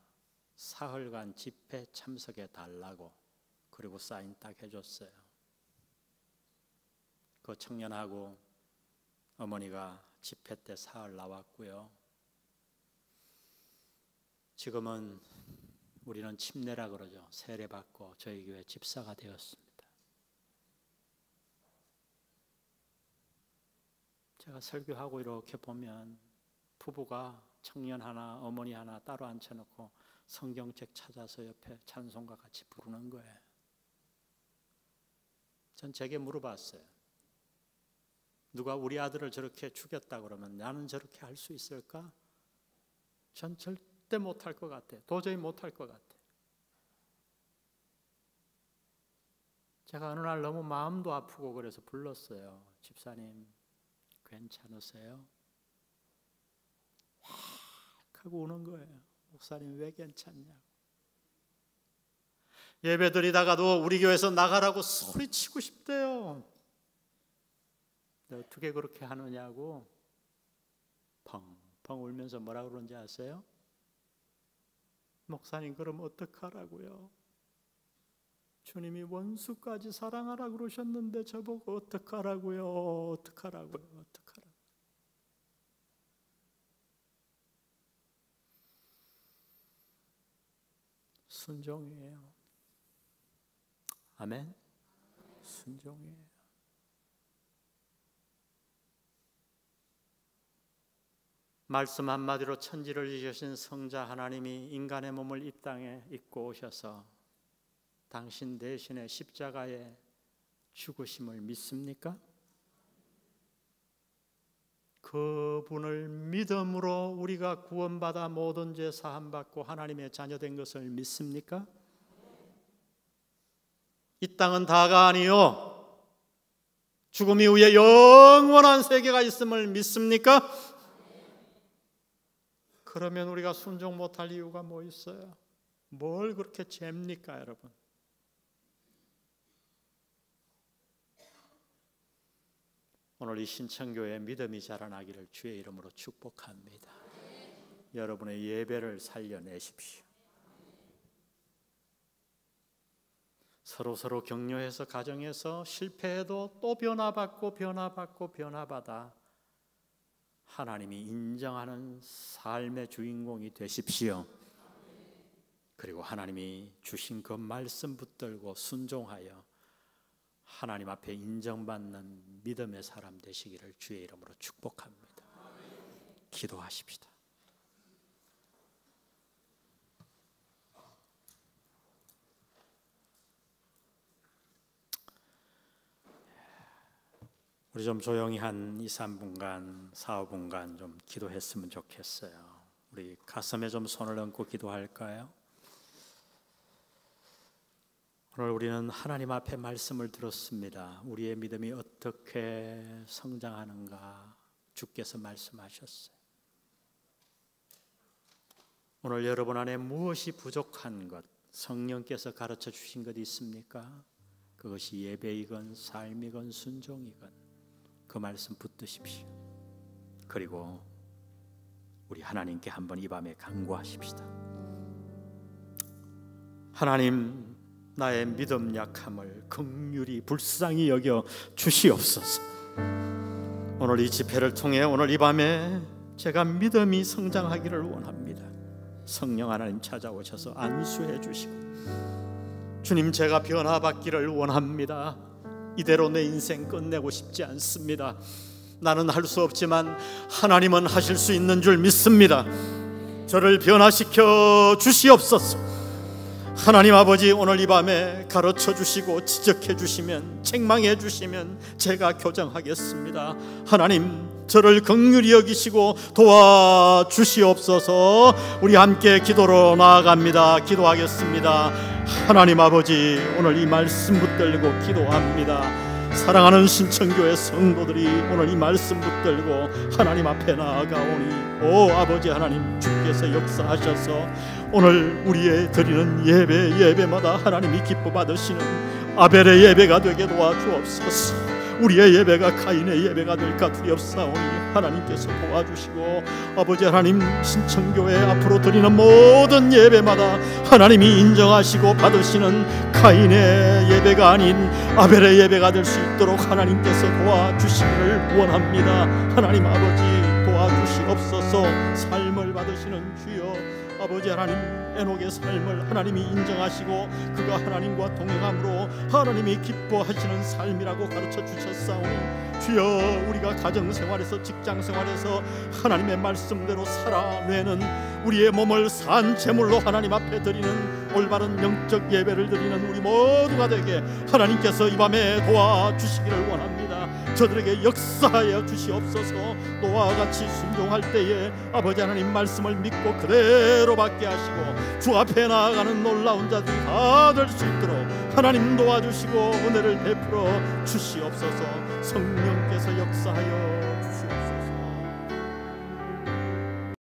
사흘간 집회 참석해 달라고. 그리고 사인 딱 해줬어요. 그 청년하고 어머니가 집회 때 사흘 나왔고요. 지금은 우리는 침례라 그러죠. 세례받고 저희 교회 집사가 되었습니다. 제가 설교하고 이렇게 보면 부부가 청년 하나 어머니 하나 따로 앉혀놓고 성경책 찾아서 옆에 찬송과 같이 부르는 거예요. 전 제게 물어봤어요. 누가 우리 아들을 저렇게 죽였다 그러면 나는 저렇게 할 수 있을까? 전 절대 못할 것 같아. 도저히 못할 것 같아. 제가 어느 날 너무 마음도 아프고 그래서 불렀어요. 집사님 괜찮으세요? 확 하고 우는 거예요. 목사님 왜 괜찮냐고. 예배 드리다가도 우리 교회에서 나가라고 소리치고 싶대요. 어떻게 그렇게 하느냐고 펑펑 울면서 뭐라 그러는지 아세요? 목사님 그럼 어떡하라고요? 주님이 원수까지 사랑하라 그러셨는데 저보고 어떡하라고요? 어떡하라고요? 순종이에요. 아멘. 순종이에요. 말씀 한마디로 천지를 지으신 성자 하나님이 인간의 몸을 이 땅에 입고 오셔서 당신 대신에 십자가에 죽으심을 믿습니까? 그분을 믿음으로 우리가 구원받아 모든 죄 사함받고 하나님의 자녀된 것을 믿습니까? 이 땅은 다가 아니요 죽음 이후에 영원한 세계가 있음을 믿습니까? 그러면 우리가 순종 못할 이유가 뭐 있어요? 뭘 그렇게 잽니까 여러분? 오늘 이 신천교회 믿음이 자라나기를 주의 이름으로 축복합니다. 여러분의 예배를 살려내십시오. 서로 격려해서 가정에서 실패해도 또 변화받아 하나님이 인정하는 삶의 주인공이 되십시오. 그리고 하나님이 주신 그 말씀 붙들고 순종하여 하나님 앞에 인정받는 믿음의 사람 되시기를 주의 이름으로 축복합니다. 기도하십시다. 우리 좀 조용히 한 2, 3분간, 4, 5분간 좀 기도했으면 좋겠어요. 우리 가슴에 좀 손을 얹고 기도할까요? 오늘 우리는 하나님 앞에 말씀을 들었습니다. 우리의 믿음이 어떻게 성장하는가 주께서 말씀하셨어요. 오늘 여러분 안에 무엇이 부족한 것, 성령께서 가르쳐 주신 것 있습니까? 그것이 예배이건 삶이건 순종이건 그 말씀 붙드십시오. 그리고 우리 하나님께 한번 이 밤에 간구하십시다. 하나님, 나의 믿음 약함을 긍휼히 불쌍히 여겨 주시옵소서. 오늘 이 집회를 통해 오늘 이 밤에 제가 믿음이 성장하기를 원합니다. 성령 하나님 찾아오셔서 안수해 주시고 주님, 제가 변화받기를 원합니다. 이대로 내 인생 끝내고 싶지 않습니다. 나는 할 수 없지만 하나님은 하실 수 있는 줄 믿습니다. 저를 변화시켜 주시옵소서. 하나님 아버지, 오늘 이 밤에 가르쳐 주시고 지적해 주시면, 책망해 주시면 제가 교정하겠습니다. 하나님, 저를 긍휼히 여기시고 도와주시옵소서. 우리 함께 기도로 나아갑니다. 기도하겠습니다. 하나님 아버지, 오늘 이 말씀 붙들고 기도합니다. 사랑하는 신천교회 성도들이 오늘 이 말씀 붙들고 하나님 앞에 나아가오니, 오 아버지 하나님, 주께서 역사하셔서 오늘 우리의 드리는 예배마다 하나님이 기뻐 받으시는 아벨의 예배가 되게 도와주옵소서. 우리의 예배가 가인의 예배가 될까 두렵사오니 하나님께서 도와주시고, 아버지 하나님, 신천교회 앞으로 드리는 모든 예배마다 하나님이 인정하시고 받으시는 가인의 예배가 아닌 아벨의 예배가 될 수 있도록 하나님께서 도와주시기를 원합니다. 하나님 아버지, 도와주시옵소서. 삶을 받으시는 주여, 아버지 하나님, 에녹의 삶을 하나님이 인정하시고 그가 하나님과 동행함으로 하나님이 기뻐하시는 삶이라고 가르쳐 주셨사오니, 주여, 우리가 가정생활에서 직장생활에서 하나님의 말씀대로 살아내는 우리의 몸을 산 제물로 하나님 앞에 드리는 올바른 영적 예배를 드리는 우리 모두가 되게 하나님께서 이 밤에 도와주시기를 원합니다. 저들에게 역사하여 주시옵소서. 노아와 같이 순종할 때에 아버지 하나님 말씀을 믿고 그대로 받게 하시고 주 앞에 나아가는 놀라운 자들이 다 될 수 있도록 하나님 도와주시고 은혜를 베풀어 주시옵소서. 성령께서 역사하여 주시옵소서.